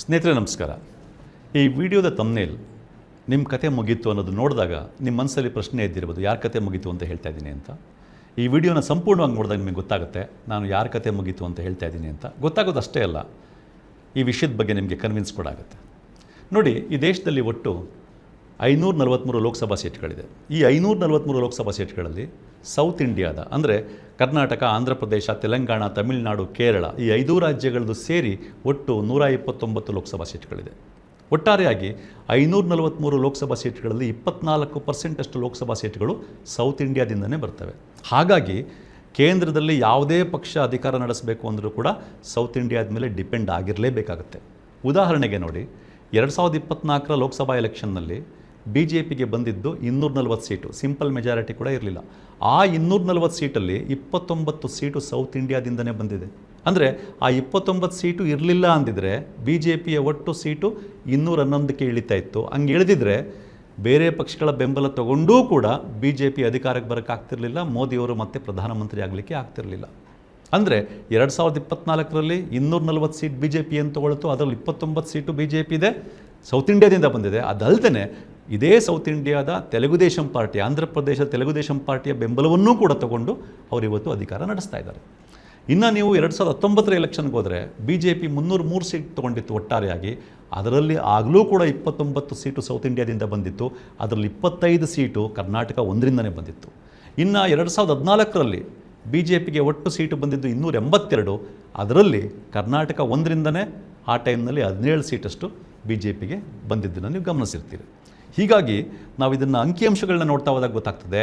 ಸ್ನೇಹಿತರೆ ನಮಸ್ಕಾರ. ಈ ವಿಡಿಯೋದ ತಮ್ನೇಲ್ ನಿಮ್ಮ ಕತೆ ಮುಗೀತು ಅನ್ನೋದು ನೋಡಿದಾಗ ನಿಮ್ಮ ಮನಸ್ಸಲ್ಲಿ ಪ್ರಶ್ನೆ ಎದ್ದಿರ್ಬೋದು, ಯಾರ ಕತೆ ಮುಗೀತು ಅಂತ ಹೇಳ್ತಾ ಇದ್ದೀನಿ ಅಂತ. ಈ ವಿಡಿಯೋನ ಸಂಪೂರ್ಣವಾಗಿ ನೋಡಿದಾಗ ನಿಮಗೆ ಗೊತ್ತಾಗುತ್ತೆ ನಾನು ಯಾರ ಕತೆ ಮುಗೀತು ಅಂತ ಹೇಳ್ತಾ ಇದ್ದೀನಿ ಅಂತ. ಗೊತ್ತಾಗೋದು ಅಷ್ಟೇ ಅಲ್ಲ, ಈ ವಿಷಯದ ಬಗ್ಗೆ ನಿಮಗೆ ಕನ್ವಿನ್ಸ್ ಕೂಡ ಆಗುತ್ತೆ. ನೋಡಿ, ಈ ದೇಶದಲ್ಲಿ ಒಟ್ಟು 543 ಲೋಕಸಭಾ ಸೀಟ್ಗಳಿದೆ. ಈ 543 ಲೋಕಸಭಾ ಸೀಟ್ಗಳಲ್ಲಿ ಸೌತ್ ಇಂಡಿಯಾದ ಅಂದರೆ ಕರ್ನಾಟಕ, ಆಂಧ್ರ ಪ್ರದೇಶ, ತೆಲಂಗಾಣ, ತಮಿಳುನಾಡು, ಕೇರಳ ಈ 5 ರಾಜ್ಯಗಳದ್ದು ಸೇರಿ ಒಟ್ಟು 129 ಲೋಕಸಭಾ ಸೀಟ್ಗಳಿದೆ. ಒಟ್ಟಾರೆಯಾಗಿ 543 ಲೋಕಸಭಾ ಸೀಟ್ಗಳಲ್ಲಿ 24% ಅಷ್ಟು ಲೋಕಸಭಾ ಸೀಟ್ಗಳು ಸೌತ್ ಇಂಡಿಯಾದಿಂದನೇ ಬರ್ತವೆ. ಹಾಗಾಗಿ ಕೇಂದ್ರದಲ್ಲಿ ಯಾವುದೇ ಪಕ್ಷ ಅಧಿಕಾರ ನಡೆಸಬೇಕು ಅಂದರೂ ಕೂಡ ಸೌತ್ ಇಂಡಿಯಾದ ಮೇಲೆ ಡಿಪೆಂಡ್ ಆಗಿರಲೇಬೇಕಾಗುತ್ತೆ. ಉದಾಹರಣೆಗೆ ನೋಡಿ, 2024ರ ಲೋಕಸಭಾ ಎಲೆಕ್ಷನ್ನಲ್ಲಿ BJPಗೆ ಬಂದಿದ್ದು 240 ಸೀಟು, ಸಿಂಪಲ್ ಮೆಜಾರಿಟಿ ಕೂಡ ಇರಲಿಲ್ಲ. ಆ 240 ಸೀಟಲ್ಲಿ 29 ಸೀಟು ಸೌತ್ ಇಂಡಿಯಾದಿಂದನೇ ಬಂದಿದೆ. ಅಂದರೆ ಆ 29 ಸೀಟು ಇರಲಿಲ್ಲ ಅಂದಿದ್ರೆ BJPಯ ಒಟ್ಟು ಸೀಟು 211ಕ್ಕೆ ಇಳಿತಾ ಇತ್ತು. ಹಂಗೆ ಇಳಿದಿದ್ರೆ ಬೇರೆ ಪಕ್ಷಗಳ ಬೆಂಬಲ ತಗೊಂಡೂ ಕೂಡ BJP ಅಧಿಕಾರಕ್ಕೆ ಬರೋಕ್ಕಾಗ್ತಿರ್ಲಿಲ್ಲ, ಮೋದಿಯವರು ಮತ್ತೆ ಪ್ರಧಾನಮಂತ್ರಿ ಆಗಲಿಕ್ಕೆ ಆಗ್ತಿರಲಿಲ್ಲ. ಅಂದರೆ 2024ರಲ್ಲಿ 240 ಸೀಟ್ BJP ಏನು ತೊಗೊಳ್ತು, ಅದರಲ್ಲಿ 29 ಸೀಟು BJP ಇದೆ, ಸೌತ್ ಇಂಡಿಯಾದಿಂದ ಬಂದಿದೆ. ಅದಲ್ಲದೆ ಇದೇ ಸೌತ್ ಇಂಡಿಯಾದ ತೆಲುಗುದೇಶಂ ಪಾರ್ಟಿ, ಆಂಧ್ರ ಪ್ರದೇಶ ತೆಲುಗುದೇಶಂ ಪಾರ್ಟಿಯ ಬೆಂಬಲವನ್ನೂ ಕೂಡ ತಗೊಂಡು ಅವರಿವತ್ತು ಅಧಿಕಾರ ನಡೆಸ್ತಾ ಇದ್ದಾರೆ. ಇನ್ನು ನೀವು 2019ರ ಎಲೆಕ್ಷನ್ಗೆ ಹೋದರೆ BJP 303 ಸೀಟ್ ತೊಗೊಂಡಿತ್ತು ಒಟ್ಟಾರೆಯಾಗಿ. ಅದರಲ್ಲಿ ಆಗಲೂ ಕೂಡ 29 ಸೀಟು ಸೌತ್ ಇಂಡಿಯಾದಿಂದ ಬಂದಿತ್ತು, ಅದರಲ್ಲಿ 25 ಸೀಟು ಕರ್ನಾಟಕ ಒಂದರಿಂದನೇ ಬಂದಿತ್ತು. ಇನ್ನು 2014ರಲ್ಲಿ BJPಗೆ ಒಟ್ಟು ಸೀಟು ಬಂದಿದ್ದು 282, ಅದರಲ್ಲಿ ಕರ್ನಾಟಕ ಒಂದರಿಂದನೇ ಆ ಟೈಮ್ನಲ್ಲಿ 17 ಸೀಟಷ್ಟು BJPಗೆ ಬಂದಿದ್ದನ್ನು ನೀವು ಗಮನಿಸಿರ್ತೀರಿ. ಹೀಗಾಗಿ ನಾವು ಇದನ್ನು ಅಂಕಿಅಂಶಗಳನ್ನ ನೋಡ್ತಾ ಹೋದಾಗ ಗೊತ್ತಾಗ್ತದೆ,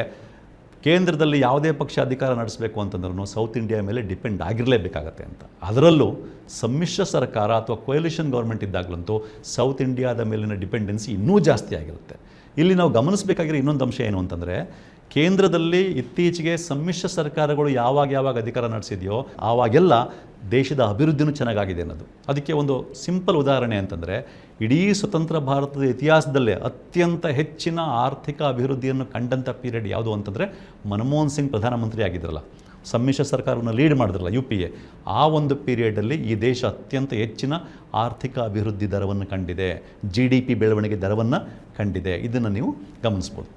ಕೇಂದ್ರದಲ್ಲಿ ಯಾವುದೇ ಪಕ್ಷ ಅಧಿಕಾರ ನಡೆಸಬೇಕು ಅಂತಂದ್ರೂ ಸೌತ್ ಇಂಡಿಯಾ ಮೇಲೆ ಡಿಪೆಂಡ್ ಆಗಿರಲೇಬೇಕಾಗತ್ತೆ ಅಂತ. ಅದರಲ್ಲೂ ಸಮ್ಮಿಶ್ರ ಸರ್ಕಾರ ಅಥವಾ ಕೊಯಲಿಷನ್ ಗೌರ್ಮೆಂಟ್ ಇದ್ದಾಗಲಂತೂ ಸೌತ್ ಇಂಡಿಯಾದ ಮೇಲಿನ ಡಿಪೆಂಡೆನ್ಸಿ ಇನ್ನೂ ಜಾಸ್ತಿ ಆಗಿರುತ್ತೆ. ಇಲ್ಲಿ ನಾವು ಗಮನಿಸಬೇಕಾಗಿರೋ ಇನ್ನೊಂದು ಅಂಶ ಏನು ಅಂತಂದರೆ, ಕೇಂದ್ರದಲ್ಲಿ ಇತ್ತೀಚೆಗೆ ಸಮ್ಮಿಶ್ರ ಸರ್ಕಾರಗಳು ಯಾವಾಗ ಅಧಿಕಾರ ನಡೆಸಿದೆಯೋ ಆವಾಗೆಲ್ಲ ದೇಶದ ಅಭಿವೃದ್ಧಿನೂ ಚೆನ್ನಾಗಿದೆ ಅನ್ನೋದು. ಅದಕ್ಕೆ ಒಂದು ಸಿಂಪಲ್ ಉದಾಹರಣೆ ಅಂತಂದರೆ, ಇಡೀ ಸ್ವತಂತ್ರ ಭಾರತದ ಇತಿಹಾಸದಲ್ಲೇ ಅತ್ಯಂತ ಹೆಚ್ಚಿನ ಆರ್ಥಿಕ ಅಭಿವೃದ್ಧಿಯನ್ನು ಕಂಡಂಥ ಪೀರಿಯಡ್ ಯಾವುದು ಅಂತಂದರೆ ಮನಮೋಹನ್ ಸಿಂಗ್ ಪ್ರಧಾನಮಂತ್ರಿ ಆಗಿದ್ರಲ್ಲ, ಸಮ್ಮಿಶ್ರ ಸರ್ಕಾರವನ್ನು ಲೀಡ್ ಮಾಡಿದ್ರಲ್ಲ UPA, ಆ ಒಂದು ಪೀರಿಯಡಲ್ಲಿ ಈ ದೇಶ ಅತ್ಯಂತ ಹೆಚ್ಚಿನ ಆರ್ಥಿಕ ಅಭಿವೃದ್ಧಿ ದರವನ್ನು ಕಂಡಿದೆ, GDP ಬೆಳವಣಿಗೆ ದರವನ್ನು ಕಂಡಿದೆ. ಇದನ್ನು ನೀವು ಗಮನಿಸ್ಬೋದು.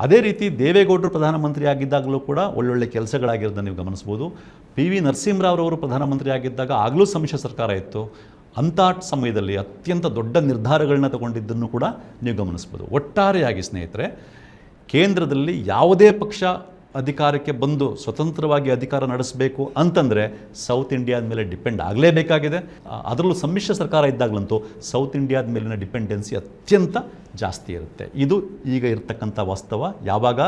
ಅದೇ ರೀತಿ ದೇವೇಗೌಡರು ಪ್ರಧಾನಮಂತ್ರಿ ಆಗಿದ್ದಾಗಲೂ ಕೂಡ ಒಳ್ಳೊಳ್ಳೆ ಕೆಲಸಗಳಾಗಿರೋದನ್ನು ನೀವು ಗಮನಿಸ್ಬೋದು. PV ನರಸಿಂಹರಾವ್ರವರು ಪ್ರಧಾನಮಂತ್ರಿ ಆಗಿದ್ದಾಗ ಆಗಲೂ ಸಮ್ಮಿಶ್ರ ಸರ್ಕಾರ ಇತ್ತು. ಅಂಥ ಸಮಯದಲ್ಲಿ ಅತ್ಯಂತ ದೊಡ್ಡ ನಿರ್ಧಾರಗಳನ್ನ ತಗೊಂಡಿದ್ದನ್ನು ಕೂಡ ನೀವು ಗಮನಿಸ್ಬೋದು. ಒಟ್ಟಾರೆಯಾಗಿ ಸ್ನೇಹಿತರೆ, ಕೇಂದ್ರದಲ್ಲಿ ಯಾವುದೇ ಪಕ್ಷ ಅಧಿಕಾರಕ್ಕೆ ಬಂದು ಸ್ವತಂತ್ರವಾಗಿ ಅಧಿಕಾರ ನಡೆಸಬೇಕು ಅಂತಂದರೆ ಸೌತ್ ಇಂಡಿಯಾದ ಮೇಲೆ ಡಿಪೆಂಡ್ ಆಗಲೇಬೇಕಾಗಿದೆ. ಅದರಲ್ಲೂ ಸಮ್ಮಿಶ್ರ ಸರ್ಕಾರ ಇದ್ದಾಗಲಂತೂ ಸೌತ್ ಇಂಡಿಯಾದ ಮೇಲಿನ ಡಿಪೆಂಡೆನ್ಸಿ ಅತ್ಯಂತ ಜಾಸ್ತಿ ಇರುತ್ತೆ. ಇದು ಈಗ ಇರತಕ್ಕಂಥ ವಾಸ್ತವ. ಯಾವಾಗ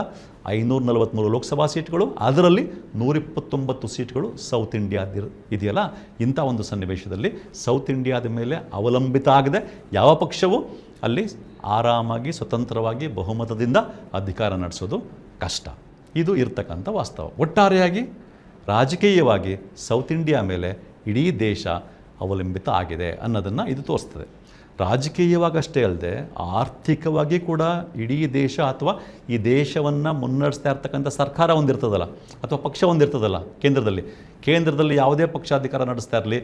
543 ಲೋಕಸಭಾ ಸೀಟ್ಗಳು, ಅದರಲ್ಲಿ 129 ಸೀಟ್ಗಳು ಸೌತ್ ಇಂಡಿಯಾದ ಇದೆಯಲ್ಲ, ಇಂಥ ಒಂದು ಸನ್ನಿವೇಶದಲ್ಲಿ ಸೌತ್ ಇಂಡಿಯಾದ ಮೇಲೆ ಅವಲಂಬಿತ ಆಗದೆ ಯಾವ ಪಕ್ಷವೂ ಅಲ್ಲಿ ಆರಾಮಾಗಿ ಸ್ವತಂತ್ರವಾಗಿ ಬಹುಮತದಿಂದ ಅಧಿಕಾರ ನಡೆಸೋದು ಕಷ್ಟ. ಇದು ಇರ್ತಕ್ಕಂಥ ವಾಸ್ತವ. ಒಟ್ಟಾರೆಯಾಗಿ ರಾಜಕೀಯವಾಗಿ ಸೌತ್ ಇಂಡಿಯಾ ಮೇಲೆ ಇಡೀ ದೇಶ ಅವಲಂಬಿತ ಆಗಿದೆ ಅನ್ನೋದನ್ನು ಇದು ತೋರಿಸ್ತದೆ. ರಾಜಕೀಯವಾಗಷ್ಟೇ ಅಲ್ಲದೆ ಆರ್ಥಿಕವಾಗಿ ಕೂಡ ಇಡೀ ದೇಶ ಅಥವಾ ಈ ದೇಶವನ್ನು ಮುನ್ನಡೆಸ್ತಾ ಇರ್ತಕ್ಕಂಥ ಸರ್ಕಾರ ಒಂದಿರ್ತದಲ್ಲ ಅಥವಾ ಪಕ್ಷ ಒಂದಿರ್ತದಲ್ಲ, ಕೇಂದ್ರದಲ್ಲಿ ಯಾವುದೇ ಪಕ್ಷ ಅಧಿಕಾರ ನಡೆಸ್ತಾ ಇರಲಿ,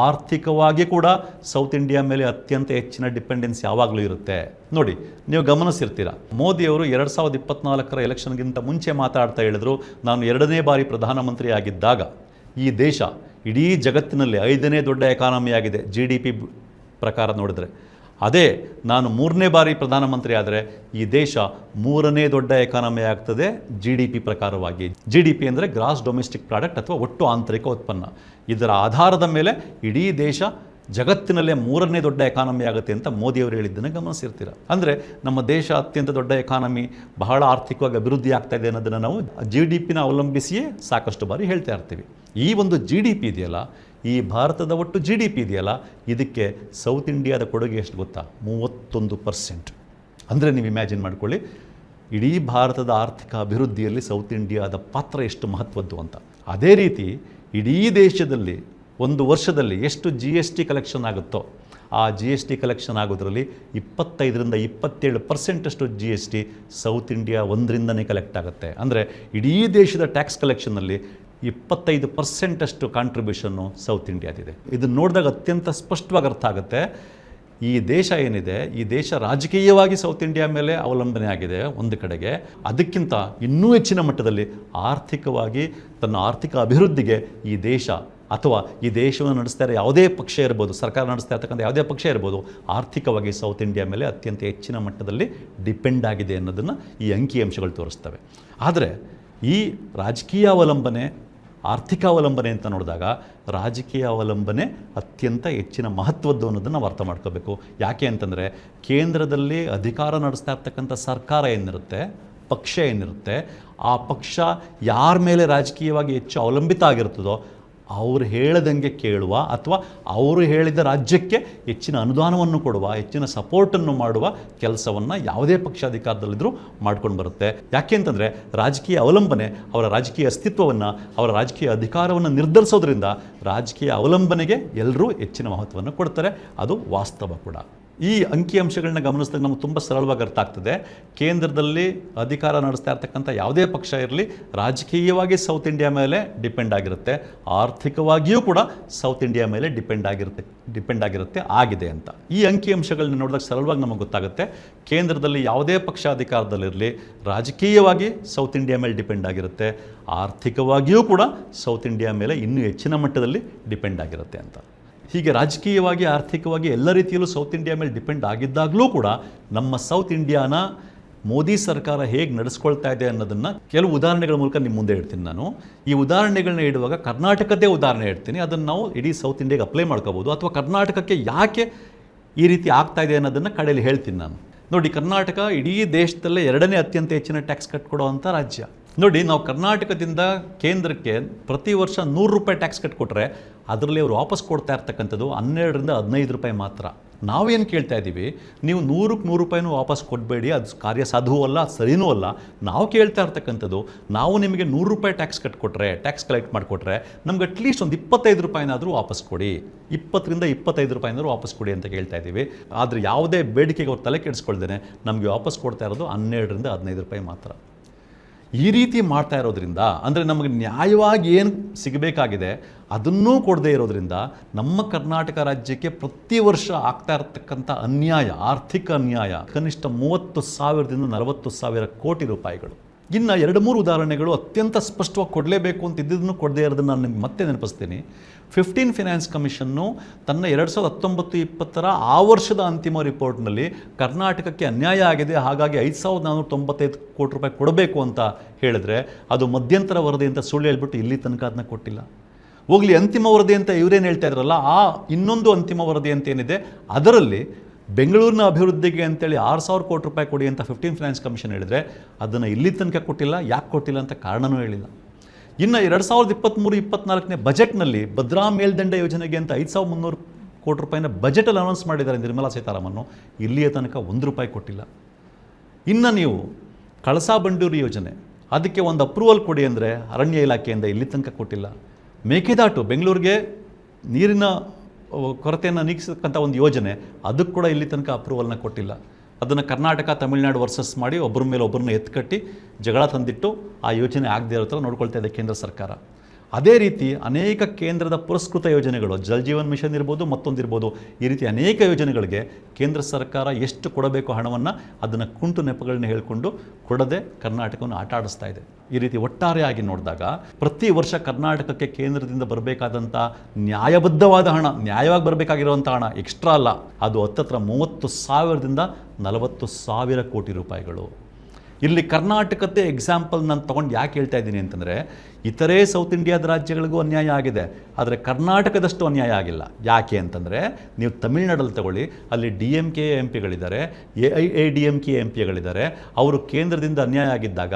ಆರ್ಥಿಕವಾಗಿ ಕೂಡ ಸೌತ್ ಇಂಡಿಯಾ ಮೇಲೆ ಅತ್ಯಂತ ಹೆಚ್ಚಿನ ಡಿಪೆಂಡೆನ್ಸ್ ಯಾವಾಗಲೂ ಇರುತ್ತೆ. ನೋಡಿ, ನೀವು ಗಮನಿಸಿರ್ತೀರ, ಮೋದಿಯವರು 2024ರ ಎಲೆಕ್ಷನ್ಗಿಂತ ಮುಂಚೆ ಮಾತಾಡ್ತಾ ಹೇಳಿದ್ರು, ನಾನು 2ನೇ ಬಾರಿ ಪ್ರಧಾನಮಂತ್ರಿ ಆಗಿದ್ದಾಗ ಈ ದೇಶ ಇಡೀ ಜಗತ್ತಿನಲ್ಲಿ 5ನೇ ದೊಡ್ಡ ಎಕಾನಮಿ ಆಗಿದೆ GDP ಪ್ರಕಾರ ನೋಡಿದ್ರೆ. ಅದೇ ನಾನು 3ನೇ ಬಾರಿ ಪ್ರಧಾನಮಂತ್ರಿ ಆದರೆ ಈ ದೇಶ 3ನೇ ದೊಡ್ಡ ಎಕಾನಮಿ ಆಗ್ತದೆ GDP ಪ್ರಕಾರವಾಗಿ. GDP ಅಂದರೆ ಗ್ರಾಸ್ ಡೊಮೆಸ್ಟಿಕ್ ಪ್ರಾಡಕ್ಟ್ ಅಥವಾ ಒಟ್ಟು ಆಂತರಿಕ ಉತ್ಪನ್ನ. ಇದರ ಆಧಾರದ ಮೇಲೆ ಇಡೀ ದೇಶ ಜಗತ್ತಿನಲ್ಲೇ 3ನೇ ದೊಡ್ಡ ಎಕಾನಮಿ ಆಗುತ್ತೆ ಅಂತ ಮೋದಿಯವರು ಹೇಳಿದ್ದನ್ನು ಗಮನಿಸಿರ್ತೀರ. ಅಂದರೆ ನಮ್ಮ ದೇಶ ಅತ್ಯಂತ ದೊಡ್ಡ ಎಕಾನಮಿ, ಬಹಳ ಆರ್ಥಿಕವಾಗಿ ಅಭಿವೃದ್ಧಿ ಆಗ್ತಾ ಇದೆ ಅನ್ನೋದನ್ನು ನಾವು GDPನ ಅವಲಂಬಿಸಿಯೇ ಸಾಕಷ್ಟು ಬಾರಿ ಹೇಳ್ತಾ ಇರ್ತೀವಿ. ಈ ಒಂದು GDP ಇದೆಯಲ್ಲ, ಈ ಭಾರತದ ಒಟ್ಟು GDP ಇದೆಯಲ್ಲ, ಇದಕ್ಕೆ ಸೌತ್ ಇಂಡಿಯಾದ ಕೊಡುಗೆ ಎಷ್ಟು ಗೊತ್ತಾ? 31%. ಅಂದರೆ ನೀವು ಇಮ್ಯಾಜಿನ್ ಮಾಡ್ಕೊಳ್ಳಿ, ಇಡೀ ಭಾರತದ ಆರ್ಥಿಕ ಅಭಿವೃದ್ಧಿಯಲ್ಲಿ ಸೌತ್ ಇಂಡಿಯಾದ ಪಾತ್ರ ಎಷ್ಟು ಮಹತ್ವದ್ದು ಅಂತ. ಅದೇ ರೀತಿ ಇಡೀ ದೇಶದಲ್ಲಿ ಒಂದು ವರ್ಷದಲ್ಲಿ ಎಷ್ಟು GST ಕಲೆಕ್ಷನ್ ಆಗುತ್ತೋ ಆ GST ಕಲೆಕ್ಷನ್ ಆಗೋದ್ರಲ್ಲಿ 25ರಿಂದ 27% ಅಷ್ಟು GST ಸೌತ್ ಇಂಡಿಯಾ ಒಂದರಿಂದನೇ ಕಲೆಕ್ಟ್ ಆಗುತ್ತೆ. ಅಂದರೆ ಇಡೀ ದೇಶದ ಟ್ಯಾಕ್ಸ್ ಕಲೆಕ್ಷನ್ನಲ್ಲಿ 25% ಅಷ್ಟು ಕಾಂಟ್ರಿಬ್ಯೂಷನ್ನು ಸೌತ್ ಇಂಡಿಯಾದಿದೆ. ಇದನ್ನು ನೋಡಿದಾಗ ಅತ್ಯಂತ ಸ್ಪಷ್ಟವಾಗಿ ಅರ್ಥ ಆಗುತ್ತೆ, ಈ ದೇಶ ಏನಿದೆ, ಈ ದೇಶ ರಾಜಕೀಯವಾಗಿ ಸೌತ್ ಇಂಡಿಯಾ ಮೇಲೆ ಅವಲಂಬನೆ ಆಗಿದೆ ಒಂದು ಕಡೆಗೆ, ಅದಕ್ಕಿಂತ ಇನ್ನೂ ಹೆಚ್ಚಿನ ಮಟ್ಟದಲ್ಲಿ ಆರ್ಥಿಕವಾಗಿ ತನ್ನ ಆರ್ಥಿಕ ಅಭಿವೃದ್ಧಿಗೆ ಈ ದೇಶ ಅಥವಾ ಈ ದೇಶವನ್ನು ನಡೆಸ್ತಾ ಇರೋ ಯಾವುದೇ ಪಕ್ಷ ಇರ್ಬೋದು, ಸರ್ಕಾರ ನಡೆಸ್ತಾ ಇರ್ತಕ್ಕಂಥ ಯಾವುದೇ ಪಕ್ಷ ಇರ್ಬೋದು, ಆರ್ಥಿಕವಾಗಿ ಸೌತ್ ಇಂಡಿಯಾ ಮೇಲೆ ಅತ್ಯಂತ ಹೆಚ್ಚಿನ ಮಟ್ಟದಲ್ಲಿ ಡಿಪೆಂಡ್ ಆಗಿದೆ ಅನ್ನೋದನ್ನು ಈ ಅಂಕಿಅಂಶಗಳು ತೋರಿಸ್ತವೆ. ಆದರೆ ಈ ರಾಜಕೀಯ ಅವಲಂಬನೆ, ಆರ್ಥಿಕ ಅವಲಂಬನೆ ಅಂತ ನೋಡಿದಾಗ ರಾಜಕೀಯ ಅವಲಂಬನೆ ಅತ್ಯಂತ ಹೆಚ್ಚಿನ ಮಹತ್ವದ್ದು ಅನ್ನೋದನ್ನು ನಾವು ಅರ್ಥ ಮಾಡ್ಕೋಬೇಕು. ಯಾಕೆ ಅಂತಂದರೆ ಕೇಂದ್ರದಲ್ಲಿ ಅಧಿಕಾರ ನಡೆಸ್ತಾ ಇರ್ತಕ್ಕಂಥ ಸರ್ಕಾರ ಏನಿರುತ್ತೆ, ಪಕ್ಷ ಏನಿರುತ್ತೆ, ಆ ಪಕ್ಷ ಯಾರ ಮೇಲೆ ರಾಜಕೀಯವಾಗಿ ಹೆಚ್ಚು ಅವಲಂಬಿತ ಆಗಿರ್ತದೋ ಅವರು ಹೇಳದಂಗೆ ಕೇಳುವ ಅಥವಾ ಅವರು ಹೇಳಿದ ರಾಜ್ಯಕ್ಕೆ ಹೆಚ್ಚಿನ ಅನುದಾನವನ್ನು ಕೊಡುವ, ಹೆಚ್ಚಿನ ಸಪೋರ್ಟನ್ನು ಮಾಡುವ ಕೆಲಸವನ್ನು ಯಾವುದೇ ಪಕ್ಷ ಅಧಿಕಾರದಲ್ಲಿದ್ದರೂ ಮಾಡ್ಕೊಂಡು ಬರುತ್ತೆ. ಯಾಕೆ ಅಂತಂದರೆ ರಾಜಕೀಯ ಅವಲಂಬನೆ ಅವರ ರಾಜಕೀಯ ಅಸ್ತಿತ್ವವನ್ನು, ಅವರ ರಾಜಕೀಯ ಅಧಿಕಾರವನ್ನು ನಿರ್ಧರಿಸೋದ್ರಿಂದ ರಾಜಕೀಯ ಅವಲಂಬನೆಗೆ ಎಲ್ಲರೂ ಹೆಚ್ಚಿನ ಮಹತ್ವವನ್ನು ಕೊಡ್ತಾರೆ. ಅದು ವಾಸ್ತವ ಕೂಡ. ಈ ಅಂಕಿಅಂಶಗಳನ್ನ ಗಮನಿಸಿದಾಗ ನಮಗೆ ತುಂಬ ಸರಳವಾಗಿ ಅರ್ಥ ಆಗ್ತದೆ. ಕೇಂದ್ರದಲ್ಲಿ ಅಧಿಕಾರ ನಡೆಸ್ತಾ ಇರ್ತಕ್ಕಂಥ ಯಾವುದೇ ಪಕ್ಷ ಇರಲಿ, ರಾಜಕೀಯವಾಗಿ ಸೌತ್ ಇಂಡಿಯಾ ಮೇಲೆ ಡಿಪೆಂಡ್ ಆಗಿರುತ್ತೆ, ಆರ್ಥಿಕವಾಗಿಯೂ ಕೂಡ ಸೌತ್ ಇಂಡಿಯಾ ಮೇಲೆ ಡಿಪೆಂಡ್ ಆಗಿರುತ್ತೆ ಆಗಿದೆ ಅಂತ. ಈ ಅಂಕಿಅಂಶಗಳನ್ನ ನೋಡಿದಾಗ ಸರಳವಾಗಿ ನಮಗೆ ಗೊತ್ತಾಗುತ್ತೆ. ಕೇಂದ್ರದಲ್ಲಿ ಯಾವುದೇ ಪಕ್ಷ ಅಧಿಕಾರದಲ್ಲಿರಲಿ, ರಾಜಕೀಯವಾಗಿ ಸೌತ್ ಇಂಡಿಯಾ ಮೇಲೆ ಡಿಪೆಂಡ್ ಆಗಿರುತ್ತೆ, ಆರ್ಥಿಕವಾಗಿಯೂ ಕೂಡ ಸೌತ್ ಇಂಡಿಯಾ ಮೇಲೆ ಇನ್ನೂ ಹೆಚ್ಚಿನ ಮಟ್ಟದಲ್ಲಿ ಡಿಪೆಂಡ್ ಆಗಿರುತ್ತೆ ಅಂತ. ಹೀಗೆ ರಾಜಕೀಯವಾಗಿ, ಆರ್ಥಿಕವಾಗಿ ಎಲ್ಲ ರೀತಿಯಲ್ಲೂ ಸೌತ್ ಇಂಡಿಯಾ ಮೇಲೆ ಡಿಪೆಂಡ್ ಆಗಿದ್ದಾಗಲೂ ಕೂಡ ನಮ್ಮ ಸೌತ್ ಇಂಡಿಯಾನ ಮೋದಿ ಸರ್ಕಾರ ಹೇಗೆ ನಡೆಸ್ಕೊಳ್ತಾ ಇದೆ ಅನ್ನೋದನ್ನು ಕೆಲವು ಉದಾಹರಣೆಗಳ ಮೂಲಕ ನಿಮ್ಮ ಮುಂದೆ ಇಡ್ತೀನಿ ನಾನು. ಈ ಉದಾಹರಣೆಗಳನ್ನ ಇಡುವಾಗ ಕರ್ನಾಟಕದ್ದೇ ಉದಾಹರಣೆ ಇಡ್ತೀನಿ, ಅದನ್ನು ನಾವು ಇಡೀ ಸೌತ್ ಇಂಡಿಯಾಗೆ ಅಪ್ಲೈ ಮಾಡ್ಕೋಬೋದು. ಅಥವಾ ಕರ್ನಾಟಕಕ್ಕೆ ಯಾಕೆ ಈ ರೀತಿ ಆಗ್ತಾ ಇದೆ ಅನ್ನೋದನ್ನು ಕಡೆಯಲ್ಲಿ ಹೇಳ್ತೀನಿ ನಾನು. ನೋಡಿ, ಕರ್ನಾಟಕ ಇಡೀ ದೇಶದಲ್ಲೇ 2ನೇ ಅತ್ಯಂತ ಹೆಚ್ಚಿನ ಟ್ಯಾಕ್ಸ್ ಕಟ್ಕೊಡೋವಂಥ ರಾಜ್ಯ. ನೋಡಿ, ನಾವು ಕರ್ನಾಟಕದಿಂದ ಕೇಂದ್ರಕ್ಕೆ ಪ್ರತಿ ವರ್ಷ 100 ರೂಪಾಯಿ ಟ್ಯಾಕ್ಸ್ ಕಟ್ಕೊಟ್ರೆ ಅದರಲ್ಲಿ ಅವರು ವಾಪಸ್ ಕೊಡ್ತಾ ಇರ್ತಕ್ಕಂಥದ್ದು 12 ರಿಂದ 15 ರೂಪಾಯಿ ಮಾತ್ರ. ನಾವೇನು ಕೇಳ್ತಾ ಇದ್ದೀವಿ, ನೀವು 100ಕ್ಕೆ 100 ರೂಪಾಯಿನೂ ವಾಪಸ್ ಕೊಡಬೇಡಿ, ಅದು ಕಾರ್ಯ ಸಾಧುವೂ ಅಲ್ಲ, ಸರಿನೂ ಅಲ್ಲ. ನಾವು ಕೇಳ್ತಾ ಇರ್ತಕ್ಕಂಥದ್ದು, ನಾವು ನಿಮಗೆ 100 ರೂಪಾಯಿ ಟ್ಯಾಕ್ಸ್ ಕಟ್ಕೊಟ್ರೆ, ಟ್ಯಾಕ್ಸ್ ಕಲೆಕ್ಟ್ ಮಾಡಿಕೊಟ್ರೆ ನಮ್ಗೆ ಅಟ್ಲೀಸ್ಟ್ ಒಂದು 25 ರೂಪಾಯಿನಾದರೂ ವಾಪಸ್ ಕೊಡಿ, 20 ರಿಂದ 25 ರೂಪಾಯಿನಾದರೂ ವಾಪಸ್ ಕೊಡಿ ಅಂತ ಕೇಳ್ತಾ ಇದ್ದೀವಿ. ಆದರೆ ಯಾವುದೇ ಬೇಡಿಕೆಗೆ ಅವ್ರು ತಲೆ ಕೆಡಿಸ್ಕೊಳ್ದೇನೆ ನಮಗೆ ವಾಪಸ್ ಕೊಡ್ತಾ ಇರೋದು 12 ರಿಂದ 15 ರೂಪಾಯಿ ಮಾತ್ರ. ಈ ರೀತಿ ಮಾಡ್ತಾ ಇರೋದ್ರಿಂದ, ಅಂದರೆ ನಮಗೆ ನ್ಯಾಯವಾಗಿ ಏನು ಸಿಗಬೇಕಾಗಿದೆ ಅದನ್ನೂ ಕೊಡದೇ ಇರೋದ್ರಿಂದ ನಮ್ಮ ಕರ್ನಾಟಕ ರಾಜ್ಯಕ್ಕೆ ಪ್ರತಿ ವರ್ಷ ಆಗ್ತಾ ಇರತಕ್ಕಂಥ ಅನ್ಯಾಯ, ಆರ್ಥಿಕ ಅನ್ಯಾಯ ಕನಿಷ್ಠ 30,000ದಿಂದ 40,000 ಕೋಟಿ ರೂಪಾಯಿಗಳು. ಇನ್ನು 2-3 ಉದಾಹರಣೆಗಳು ಅತ್ಯಂತ ಸ್ಪಷ್ಟವಾಗಿ ಕೊಡಲೇಬೇಕು ಅಂತ ಇದ್ದಿದ್ದನ್ನು ಕೊಡದೇ ಇರೋದನ್ನು ನಾನು ನಿಮ್ಗೆ ಮತ್ತೆ ನೆನಪಿಸ್ತೀನಿ. 15 ಫೈನಾನ್ಸ್ ಕಮಿಷನ್ನು ತನ್ನ 2019-20 ಆ ವರ್ಷದ ಅಂತಿಮ ರಿಪೋರ್ಟ್ನಲ್ಲಿ ಕರ್ನಾಟಕಕ್ಕೆ ಅನ್ಯಾಯ ಆಗಿದೆ, ಹಾಗಾಗಿ 5,495 ಕೋಟಿ ರೂಪಾಯಿ ಕೊಡಬೇಕು ಅಂತ ಹೇಳಿದ್ರೆ ಅದು ಮಧ್ಯಂತರ ವರದಿ ಅಂತ ಸುಳ್ಳು ಹೇಳ್ಬಿಟ್ಟು ಇಲ್ಲಿ ತನಕ ಅದನ್ನ ಕೊಟ್ಟಿಲ್ಲ. ಹೋಗಲಿ, ಅಂತಿಮ ವರದಿ ಅಂತ ಇವರೇನು ಹೇಳ್ತಾ ಇದ್ರಲ್ಲ, ಆ ಇನ್ನೊಂದು ಅಂತಿಮ ವರದಿ ಅಂತ ಏನಿದೆ ಅದರಲ್ಲಿ ಬೆಂಗಳೂರಿನ ಅಭಿವೃದ್ಧಿಗೆ ಅಂತೇಳಿ 6,000 ಕೋಟಿ ರೂಪಾಯಿ ಕೊಡಿ ಅಂತ 15 ಫೈನಾನ್ಸ್ ಕಮಿಷನ್ ಹೇಳಿದರೆ ಅದನ್ನು ಇಲ್ಲಿ ತನಕ ಕೊಟ್ಟಿಲ್ಲ. ಯಾಕೆ ಕೊಟ್ಟಿಲ್ಲ ಅಂತ ಕಾರಣವೂ ಹೇಳಿಲ್ಲ. ಇನ್ನು 2023-24ನೇ ಬಜೆಟ್ನಲ್ಲಿ ಭದ್ರಾ ಮೇಲ್ದಂಡೆ ಯೋಜನೆಗೆ ಅಂತ 5,300 ಕೋಟಿ ರೂಪಾಯಿನ ಬಜೆಟಲ್ಲಿ ಅನೌನ್ಸ್ ಮಾಡಿದ್ದಾರೆ ನಿರ್ಮಲಾ ಸೀತಾರಾಮನ್, ಇಲ್ಲಿಯ ತನಕ 1 ರೂಪಾಯಿ ಕೊಟ್ಟಿಲ್ಲ. ಇನ್ನು ನೀವು ಕಳಸಾ ಬಂಡೂರಿ ಯೋಜನೆ, ಅದಕ್ಕೆ ಒಂದು ಅಪ್ರೂವಲ್ ಕೊಡಿ ಅಂದರೆ ಅರಣ್ಯ ಇಲಾಖೆಯಿಂದ ಇಲ್ಲಿ ತನಕ ಕೊಟ್ಟಿಲ್ಲ. ಮೇಕೆದಾಟು, ಬೆಂಗಳೂರಿಗೆ ನೀರಿನ ಕೊರತೆಯನ್ನು ನೀಗಿಸತಕ್ಕಂಥ ಒಂದು ಯೋಜನೆ, ಅದಕ್ಕೆ ಕೂಡ ಇಲ್ಲಿ ತನಕ ಅಪ್ರೂವಲ್ನ ಕೊಟ್ಟಿಲ್ಲ. ಅದನ್ನು ಕರ್ನಾಟಕ ತಮಿಳುನಾಡು ವರ್ಸಸ್ ಮಾಡಿ ಒಬ್ಬರ ಮೇಲೆ ಒಬ್ಬರನ್ನ ಎತ್ಕಟ್ಟಿ ಜಗಳ ತಂದಿಟ್ಟು ಆ ಯೋಜನೆ ಆಗದೆ ಇರೋ ಥರ ನೋಡ್ಕೊಳ್ತಾ ಇದೆ ಕೇಂದ್ರ ಸರ್ಕಾರ. ಅದೇ ರೀತಿ ಅನೇಕ ಕೇಂದ್ರದ ಪುರಸ್ಕೃತ ಯೋಜನೆಗಳು, ಜಲ್ ಜೀವನ್ ಮಿಷನ್ ಇರ್ಬೋದು, ಮತ್ತೊಂದಿರ್ಬೋದು, ಈ ರೀತಿ ಅನೇಕ ಯೋಜನೆಗಳಿಗೆ ಕೇಂದ್ರ ಸರ್ಕಾರ ಎಷ್ಟು ಕೊಡಬೇಕು ಹಣವನ್ನು ಅದನ್ನು ಕುಂಟು ನೆಪಗಳನ್ನ ಹೇಳಿಕೊಂಡು ಕೊಡದೆ ಕರ್ನಾಟಕವನ್ನು ಆಟ ಆಡಿಸ್ತಾ ಇದೆ. ಈ ರೀತಿ ಒಟ್ಟಾರೆಯಾಗಿ ನೋಡಿದಾಗ ಪ್ರತಿ ವರ್ಷ ಕರ್ನಾಟಕಕ್ಕೆ ಕೇಂದ್ರದಿಂದ ಬರಬೇಕಾದಂಥ ನ್ಯಾಯಬದ್ಧವಾದ ಹಣ, ನ್ಯಾಯವಾಗಿ ಬರಬೇಕಾಗಿರುವಂಥ ಹಣ, ಎಕ್ಸ್ಟ್ರಾ ಅಲ್ಲ, ಅದು ಹತ್ತತ್ರ 30,000ದಿಂದ 40,000 ಕೋಟಿ ರೂಪಾಯಿಗಳು. ಇಲ್ಲಿ ಕರ್ನಾಟಕದ್ದೇ ಎಕ್ಸಾಂಪಲ್ ನಾನು ತೊಗೊಂಡು ಯಾಕೆ ಹೇಳ್ತಾ ಇದ್ದೀನಿ ಅಂತಂದರೆ, ಇತರೆ ಸೌತ್ ಇಂಡಿಯಾದ ರಾಜ್ಯಗಳಿಗೂ ಅನ್ಯಾಯ ಆಗಿದೆ, ಆದರೆ ಕರ್ನಾಟಕದಷ್ಟು ಅನ್ಯಾಯ ಆಗಿಲ್ಲ. ಯಾಕೆ ಅಂತಂದರೆ, ನೀವು ತಮಿಳುನಾಡಲ್ಲಿ ತಗೊಳ್ಳಿ, ಅಲ್ಲಿ DMK MP ಗಳಿದ್ದಾರೆ, AIADMK MP ಗಳಿದ್ದಾರೆ. ಅವರು ಕೇಂದ್ರದಿಂದ ಅನ್ಯಾಯ ಆಗಿದ್ದಾಗ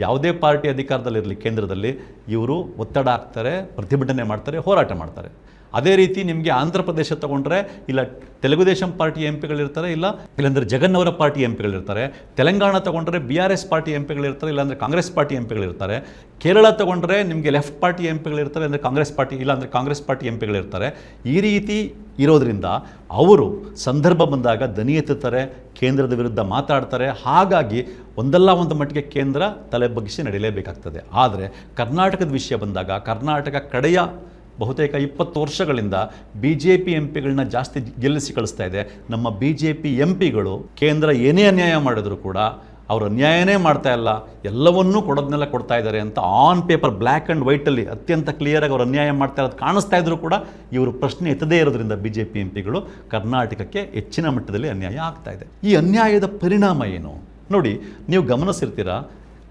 ಯಾವುದೇ ಪಾರ್ಟಿ ಅಧಿಕಾರದಲ್ಲಿರಲಿ ಕೇಂದ್ರದಲ್ಲಿ ಇವರು ಒತ್ತಡ ಹಾಕ್ತಾರೆ, ಪ್ರತಿಭಟನೆ ಮಾಡ್ತಾರೆ, ಹೋರಾಟ ಮಾಡ್ತಾರೆ. ಅದೇ ರೀತಿ ನಿಮಗೆ ಆಂಧ್ರ ಪ್ರದೇಶ ತಗೊಂಡ್ರೆ ಇಲ್ಲ ತೆಲುಗುದೇಶಂ ಪಾರ್ಟಿ MP ಗಳಿರ್ತಾರೆ, ಇಲ್ಲಾಂದರೆ ಜಗನ್ನವರ ಪಾರ್ಟಿ MP ಗಳಿರ್ತಾರೆ. ತೆಲಂಗಾಣ ತಗೊಂಡ್ರೆ BRS ಪಾರ್ಟಿ MP ಗಳಿರ್ತಾರೆ, ಇಲ್ಲಾಂದರೆ ಕಾಂಗ್ರೆಸ್ ಪಾರ್ಟಿ MP ಗಳಿರ್ತಾರೆ. ಕೇರಳ ತಗೊಂಡ್ರೆ ನಿಮಗೆ ಲೆಫ್ಟ್ ಪಾರ್ಟಿ MP ಗಳಿರ್ತಾರೆ, ಅಂದರೆ ಕಾಂಗ್ರೆಸ್ ಪಾರ್ಟಿ, ಇಲ್ಲಾಂದರೆ ಕಾಂಗ್ರೆಸ್ ಪಾರ್ಟಿ MP ಗಳಿರ್ತಾರೆ. ಈ ರೀತಿ ಇರೋದ್ರಿಂದ ಅವರು ಸಂದರ್ಭ ಬಂದಾಗ ದನಿ ಎತ್ತುತ್ತಾರೆ, ಕೇಂದ್ರದ ವಿರುದ್ಧ ಮಾತಾಡ್ತಾರೆ. ಹಾಗಾಗಿ ಒಂದಲ್ಲ ಒಂದು ಮಟ್ಟಿಗೆ ಕೇಂದ್ರ ತಲೆ ಬಗ್ಗಿಸಿ ನಡೀಲೇಬೇಕಾಗ್ತದೆ. ಆದರೆ ಕರ್ನಾಟಕದ ವಿಷಯ ಬಂದಾಗ ಕರ್ನಾಟಕ ಕಡೆಯ ಬಹುತೇಕ 20 ವರ್ಷಗಳಿಂದ BJP MP ಗಳನ್ನ ಜಾಸ್ತಿ ಗೆಲ್ಲಿಸಿ ಕಳಿಸ್ತಾ ಇದೆ. ನಮ್ಮ BJP MP ಗಳು ಕೇಂದ್ರ ಏನೇ ಅನ್ಯಾಯ ಮಾಡಿದ್ರು ಕೂಡ ಅವರು ಅನ್ಯಾಯನೇ ಮಾಡ್ತಾ ಇಲ್ಲ, ಎಲ್ಲವನ್ನೂ ಕೊಡೋದನ್ನೆಲ್ಲ ಕೊಡ್ತಾ ಇದ್ದಾರೆ ಅಂತ ಆನ್ ಪೇಪರ್ ಬ್ಲ್ಯಾಕ್ ಆ್ಯಂಡ್ ವೈಟಲ್ಲಿ ಅತ್ಯಂತ ಕ್ಲಿಯರಾಗಿ ಅವ್ರು ಅನ್ಯಾಯ ಮಾಡ್ತಾ ಇರೋದು ಕಾಣಿಸ್ತಾ ಇದ್ರು ಕೂಡ ಇವರು ಪ್ರಶ್ನೆ ಎತ್ತದೇ ಇರೋದ್ರಿಂದ BJP MP ಗಳು ಕರ್ನಾಟಕಕ್ಕೆ ಹೆಚ್ಚಿನ ಮಟ್ಟದಲ್ಲಿ ಅನ್ಯಾಯ ಆಗ್ತಾ ಇದೆ. ಈ ಅನ್ಯಾಯದ ಪರಿಣಾಮ ಏನು ನೋಡಿ, ನೀವು ಗಮನಿಸಿರ್ತೀರಾ,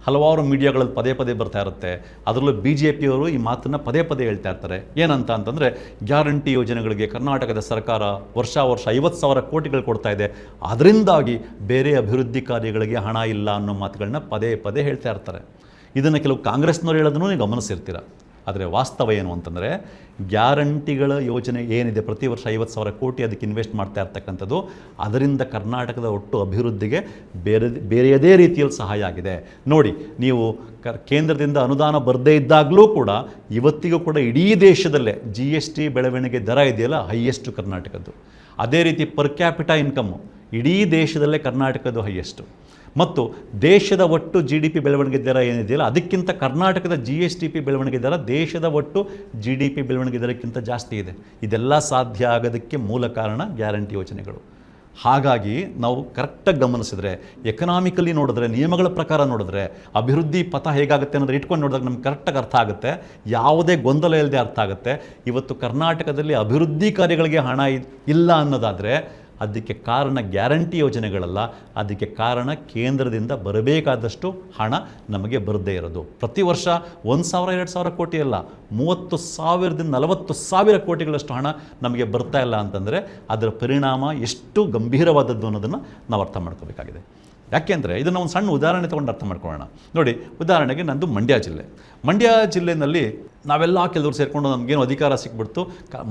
ಹಲವಾರು ಮೀಡಿಯಾಗಳಲ್ಲಿ ಪದೇ ಪದೇ ಬರ್ತಾ ಇರುತ್ತೆ. ಅದರಲ್ಲೂ BJPಯವರು ಈ ಮಾತನ್ನು ಪದೇ ಪದೇ ಹೇಳ್ತಾ ಇರ್ತಾರೆ. ಏನಂತ ಅಂತಂದರೆ, ಗ್ಯಾರಂಟಿ ಯೋಜನೆಗಳಿಗೆ ಕರ್ನಾಟಕದ ಸರ್ಕಾರ ವರ್ಷ 50,000 ಕೋಟಿಗಳು ಕೊಡ್ತಾ ಇದೆ, ಅದರಿಂದಾಗಿ ಬೇರೆ ಅಭಿವೃದ್ಧಿ ಕಾರ್ಯಗಳಿಗೆ ಹಣ ಇಲ್ಲ ಅನ್ನೋ ಮಾತುಗಳನ್ನ ಪದೇ ಪದೇ ಹೇಳ್ತಾ ಇರ್ತಾರೆ. ಇದನ್ನು ಕೆಲವು ಕಾಂಗ್ರೆಸ್ನವ್ರು ಹೇಳೋದನ್ನು ನೀವು ಗಮನಿಸಿರ್ತೀರ. ಆದರೆ ವಾಸ್ತವ ಏನು ಅಂತಂದರೆ, ಗ್ಯಾರಂಟಿಗಳ ಯೋಜನೆ ಏನಿದೆ, ಪ್ರತಿ ವರ್ಷ 50,000 ಕೋಟಿ ಅದಕ್ಕೆ ಇನ್ವೆಸ್ಟ್ ಮಾಡ್ತಾ ಇರ್ತಕ್ಕಂಥದ್ದು, ಅದರಿಂದ ಕರ್ನಾಟಕದ ಒಟ್ಟು ಅಭಿವೃದ್ಧಿಗೆ ಬೇರೆಯದೇ ರೀತಿಯಲ್ಲಿ ಸಹಾಯ ಆಗಿದೆ. ನೋಡಿ, ನೀವು ಕೇಂದ್ರದಿಂದ ಅನುದಾನ ಬರದೇ ಇದ್ದಾಗಲೂ ಕೂಡ ಇವತ್ತಿಗೂ ಕೂಡ ಇಡೀ ದೇಶದಲ್ಲೇ GST ಬೆಳವಣಿಗೆ ದರ ಇದೆಯಲ್ಲ, ಹೈಯೆಸ್ಟು ಕರ್ನಾಟಕದ್ದು. ಅದೇ ರೀತಿ ಪರ್ ಕ್ಯಾಪಿಟಾ ಇನ್ಕಮ್ಮು ಇಡೀ ದೇಶದಲ್ಲೇ ಕರ್ನಾಟಕದ್ದು ಹೈಯೆಸ್ಟು. ಮತ್ತು ದೇಶದ ಒಟ್ಟು GDP ಬೆಳವಣಿಗೆ ದರ ಏನಿದೆಯಲ್ಲ, ಅದಕ್ಕಿಂತ ಕರ್ನಾಟಕದ GSTP ಬೆಳವಣಿಗೆ ದರ ದೇಶದ ಒಟ್ಟು GDP ಬೆಳವಣಿಗೆ ದರಕ್ಕಿಂತ ಜಾಸ್ತಿ ಇದೆ. ಇದೆಲ್ಲ ಸಾಧ್ಯ ಆಗೋದಕ್ಕೆ ಮೂಲ ಕಾರಣ ಗ್ಯಾರಂಟಿ ಯೋಜನೆಗಳು. ಹಾಗಾಗಿ ನಾವು ಕರೆಕ್ಟಾಗಿ ಗಮನಿಸಿದ್ರೆ, ಎಕನಾಮಿಕಲಿ ನೋಡಿದ್ರೆ, ನಿಯಮಗಳ ಪ್ರಕಾರ ನೋಡಿದ್ರೆ ಅಭಿವೃದ್ಧಿ ಪಥ ಹೇಗಾಗುತ್ತೆ ಅನ್ನೋದು ಇಟ್ಕೊಂಡು ನೋಡಿದಾಗ ನಮ್ಗೆ ಕರೆಕ್ಟಾಗಿ ಅರ್ಥ ಆಗುತ್ತೆ, ಯಾವುದೇ ಗೊಂದಲ ಇಲ್ಲದೆ ಅರ್ಥ ಆಗುತ್ತೆ. ಇವತ್ತು ಕರ್ನಾಟಕದಲ್ಲಿ ಅಭಿವೃದ್ಧಿ ಕಾರ್ಯಗಳಿಗೆ ಹಣ ಇಲ್ಲ ಅನ್ನೋದಾದರೆ ಅದಕ್ಕೆ ಕಾರಣ ಗ್ಯಾರಂಟಿ ಯೋಜನೆಗಳಲ್ಲ, ಅದಕ್ಕೆ ಕಾರಣ ಕೇಂದ್ರದಿಂದ ಬರಬೇಕಾದಷ್ಟು ಹಣ ನಮಗೆ ಬರದೇ ಇರೋದು. ಪ್ರತಿ ವರ್ಷ 1,000-2,000 ಕೋಟಿ ಅಲ್ಲ, 30,000ದಿಂದ 40,000 ಕೋಟಿಗಳಷ್ಟು ಹಣ ನಮಗೆ ಬರ್ತಾ ಇಲ್ಲ ಅಂತಂದರೆ ಅದರ ಪರಿಣಾಮ ಎಷ್ಟು ಗಂಭೀರವಾದದ್ದು ಅನ್ನೋದನ್ನು ನಾವು ಅರ್ಥ ಮಾಡ್ಕೋಬೇಕಾಗಿದೆ. ಯಾಕೆಂದರೆ ಇದನ್ನು ಒಂದು ಸಣ್ಣ ಉದಾಹರಣೆ ತೊಗೊಂಡು ಅರ್ಥ ಮಾಡ್ಕೊಳ್ಳೋಣ. ನೋಡಿ, ಉದಾಹರಣೆಗೆ ನಂದು ಮಂಡ್ಯ ಜಿಲ್ಲೆ. ಮಂಡ್ಯ ಜಿಲ್ಲೆಯಲ್ಲಿ ನಾವೆಲ್ಲ ಕೆಲವರು ಸೇರಿಕೊಂಡು ನಮಗೇನು ಅಧಿಕಾರ ಸಿಕ್ಬಿಡ್ತು,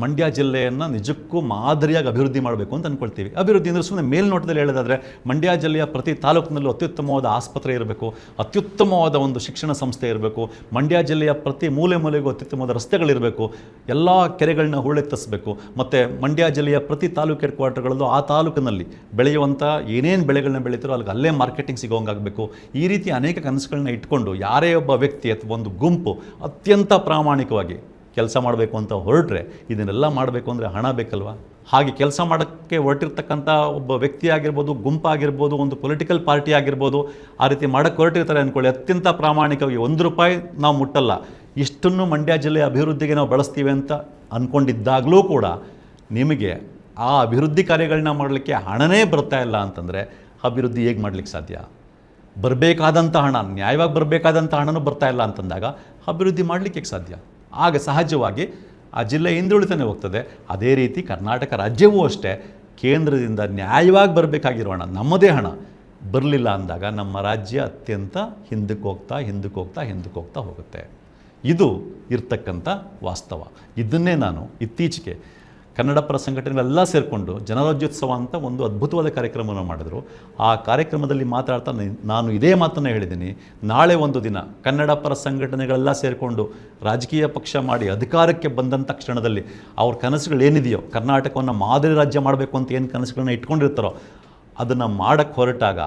ಮಂಡ್ಯ ಜಿಲ್ಲೆಯನ್ನು ನಿಜಕ್ಕೂ ಮಾದರಿಯಾಗಿ ಅಭಿವೃದ್ಧಿ ಮಾಡಬೇಕು ಅಂತ ಅಂದ್ಕೊಳ್ತೀವಿ. ಅಭಿವೃದ್ಧಿ ಅಂದರೆ ಸುಮ್ಮನೆ ಮೇಲ್ನೋಟದಲ್ಲಿ ಹೇಳೋದಾದರೆ, ಮಂಡ್ಯ ಜಿಲ್ಲೆಯ ಪ್ರತಿ ತಾಲೂಕಿನಲ್ಲೂ ಅತ್ಯುತ್ತಮವಾದ ಆಸ್ಪತ್ರೆ ಇರಬೇಕು, ಅತ್ಯುತ್ತಮವಾದ ಒಂದು ಶಿಕ್ಷಣ ಸಂಸ್ಥೆ ಇರಬೇಕು, ಮಂಡ್ಯ ಜಿಲ್ಲೆಯ ಪ್ರತಿ ಮೂಲೆ ಮೂಲೆಗೂ ಅತ್ಯುತ್ತಮವಾದ ರಸ್ತೆಗಳಿರಬೇಕು, ಎಲ್ಲ ಕೆರೆಗಳನ್ನ ಹೂಳೆತ್ತಿಸಬೇಕು, ಮತ್ತು ಮಂಡ್ಯ ಜಿಲ್ಲೆಯ ಪ್ರತಿ ತಾಲೂಕು ಹೆಡ್ ಕ್ವಾರ್ಟರ್ಗಳಲ್ಲೂ ಆ ತಾಲೂಕಿನಲ್ಲಿ ಬೆಳೆಯುವಂಥ ಏನೇನು ಬೆಳೆಗಳನ್ನ ಬೆಳೀತಾರೋ ಅಲ್ಲೇ ಮಾರ್ಕೆಟಿಂಗ್ ಸಿಗೋಂಗಾಗಬೇಕು. ಈ ರೀತಿ ಅನೇಕ ಕನಸುಗಳನ್ನ ಇಟ್ಕೊಂಡು ಯಾರೇ ಒಬ್ಬ ವ್ಯಕ್ತಿ ಅಥವಾ ಒಂದು ಗುಂಪು ಅತ್ಯಂತ ಪ್ರಾಮಾಣಿಕವಾಗಿ ಕೆಲಸ ಮಾಡಬೇಕು ಅಂತ ಹೊರಟ್ರೆ, ಇದನ್ನೆಲ್ಲ ಮಾಡಬೇಕು ಅಂದರೆ ಹಣ ಬೇಕಲ್ವಾ? ಹಾಗೆ ಕೆಲಸ ಮಾಡೋಕ್ಕೆ ಹೊರಟಿರ್ತಕ್ಕಂಥ ಒಬ್ಬ ವ್ಯಕ್ತಿ ಆಗಿರ್ಬೋದು, ಗುಂಪಾಗಿರ್ಬೋದು, ಒಂದು ಪೊಲಿಟಿಕಲ್ ಪಾರ್ಟಿ ಆಗಿರ್ಬೋದು, ಆ ರೀತಿ ಮಾಡೋಕ್ಕೆ ಹೊರಟಿರ್ತಾರೆ ಅಂದ್ಕೊಳ್ಳಿ, ಅತ್ಯಂತ ಪ್ರಾಮಾಣಿಕವಾಗಿ ₹1 ನಾವು ಮುಟ್ಟಲ್ಲ, ಇಷ್ಟನ್ನು ಮಂಡ್ಯ ಜಿಲ್ಲೆಯ ಅಭಿವೃದ್ಧಿಗೆ ನಾವು ಬಳಸ್ತೀವಿ ಅಂತ ಅಂದ್ಕೊಂಡಿದ್ದಾಗಲೂ ಕೂಡ ನಿಮಗೆ ಆ ಅಭಿವೃದ್ಧಿ ಕಾರ್ಯಗಳನ್ನ ಮಾಡಲಿಕ್ಕೆ ಹಣನೇ ಬರ್ತಾ ಇಲ್ಲ ಅಂತಂದರೆ ಅಭಿವೃದ್ಧಿ ಹೇಗೆ ಮಾಡಲಿಕ್ಕೆ ಸಾಧ್ಯ? ಬರಬೇಕಾದಂಥ ಹಣ, ನ್ಯಾಯವಾಗಿ ಬರಬೇಕಾದಂಥ ಹಣನೂ ಬರ್ತಾ ಇಲ್ಲ ಅಂತಂದಾಗ ಅಭಿವೃದ್ಧಿ ಮಾಡಲಿಕ್ಕೆ ಸಾಧ್ಯ? ಆಗ ಸಹಜವಾಗಿ ಆ ಜಿಲ್ಲೆ ಹಿಂದುಳಿತಾನೆ ಹೋಗ್ತದೆ. ಅದೇ ರೀತಿ ಕರ್ನಾಟಕ ರಾಜ್ಯವೂ ಅಷ್ಟೇ, ಕೇಂದ್ರದಿಂದ ನ್ಯಾಯವಾಗಿ ಬರಬೇಕಾಗಿರೋ ಹಣ, ನಮ್ಮದೇ ಹಣ ಬರಲಿಲ್ಲ ಅಂದಾಗ ನಮ್ಮ ರಾಜ್ಯ ಅತ್ಯಂತ ಹಿಂದಕ್ಕೆ ಹೋಗ್ತಾ ಹೋಗುತ್ತೆ. ಇದು ಇರ್ತಕ್ಕಂಥ ವಾಸ್ತವ. ಇದನ್ನೇ ನಾನು ಇತ್ತೀಚೆಗೆ ಕನ್ನಡ ಪರ ಸಂಘಟನೆಗಳೆಲ್ಲ ಸೇರಿಕೊಂಡು ಜನರಾಜ್ಯೋತ್ಸವ ಅಂತ ಒಂದು ಅದ್ಭುತವಾದ ಕಾರ್ಯಕ್ರಮವನ್ನು ಮಾಡಿದ್ರು. ಆ ಕಾರ್ಯಕ್ರಮದಲ್ಲಿ ಮಾತಾಡ್ತಾ ನಾನು ಇದೇ ಮಾತನ್ನು ಹೇಳಿದ್ದೀನಿ, ನಾಳೆ ಒಂದು ದಿನ ಕನ್ನಡ ಪರ ಸಂಘಟನೆಗಳೆಲ್ಲ ಸೇರಿಕೊಂಡು ರಾಜಕೀಯ ಪಕ್ಷ ಮಾಡಿ ಅಧಿಕಾರಕ್ಕೆ ಬಂದಂಥ ಕ್ಷಣದಲ್ಲಿ ಅವ್ರ ಕನಸುಗಳೇನಿದೆಯೋ, ಕರ್ನಾಟಕವನ್ನು ಮಾದರಿ ರಾಜ್ಯ ಮಾಡಬೇಕು ಅಂತ ಏನು ಕನಸುಗಳನ್ನ ಇಟ್ಕೊಂಡಿರ್ತಾರೋ ಅದನ್ನು ಮಾಡೋಕ್ಕೆ ಹೊರಟಾಗ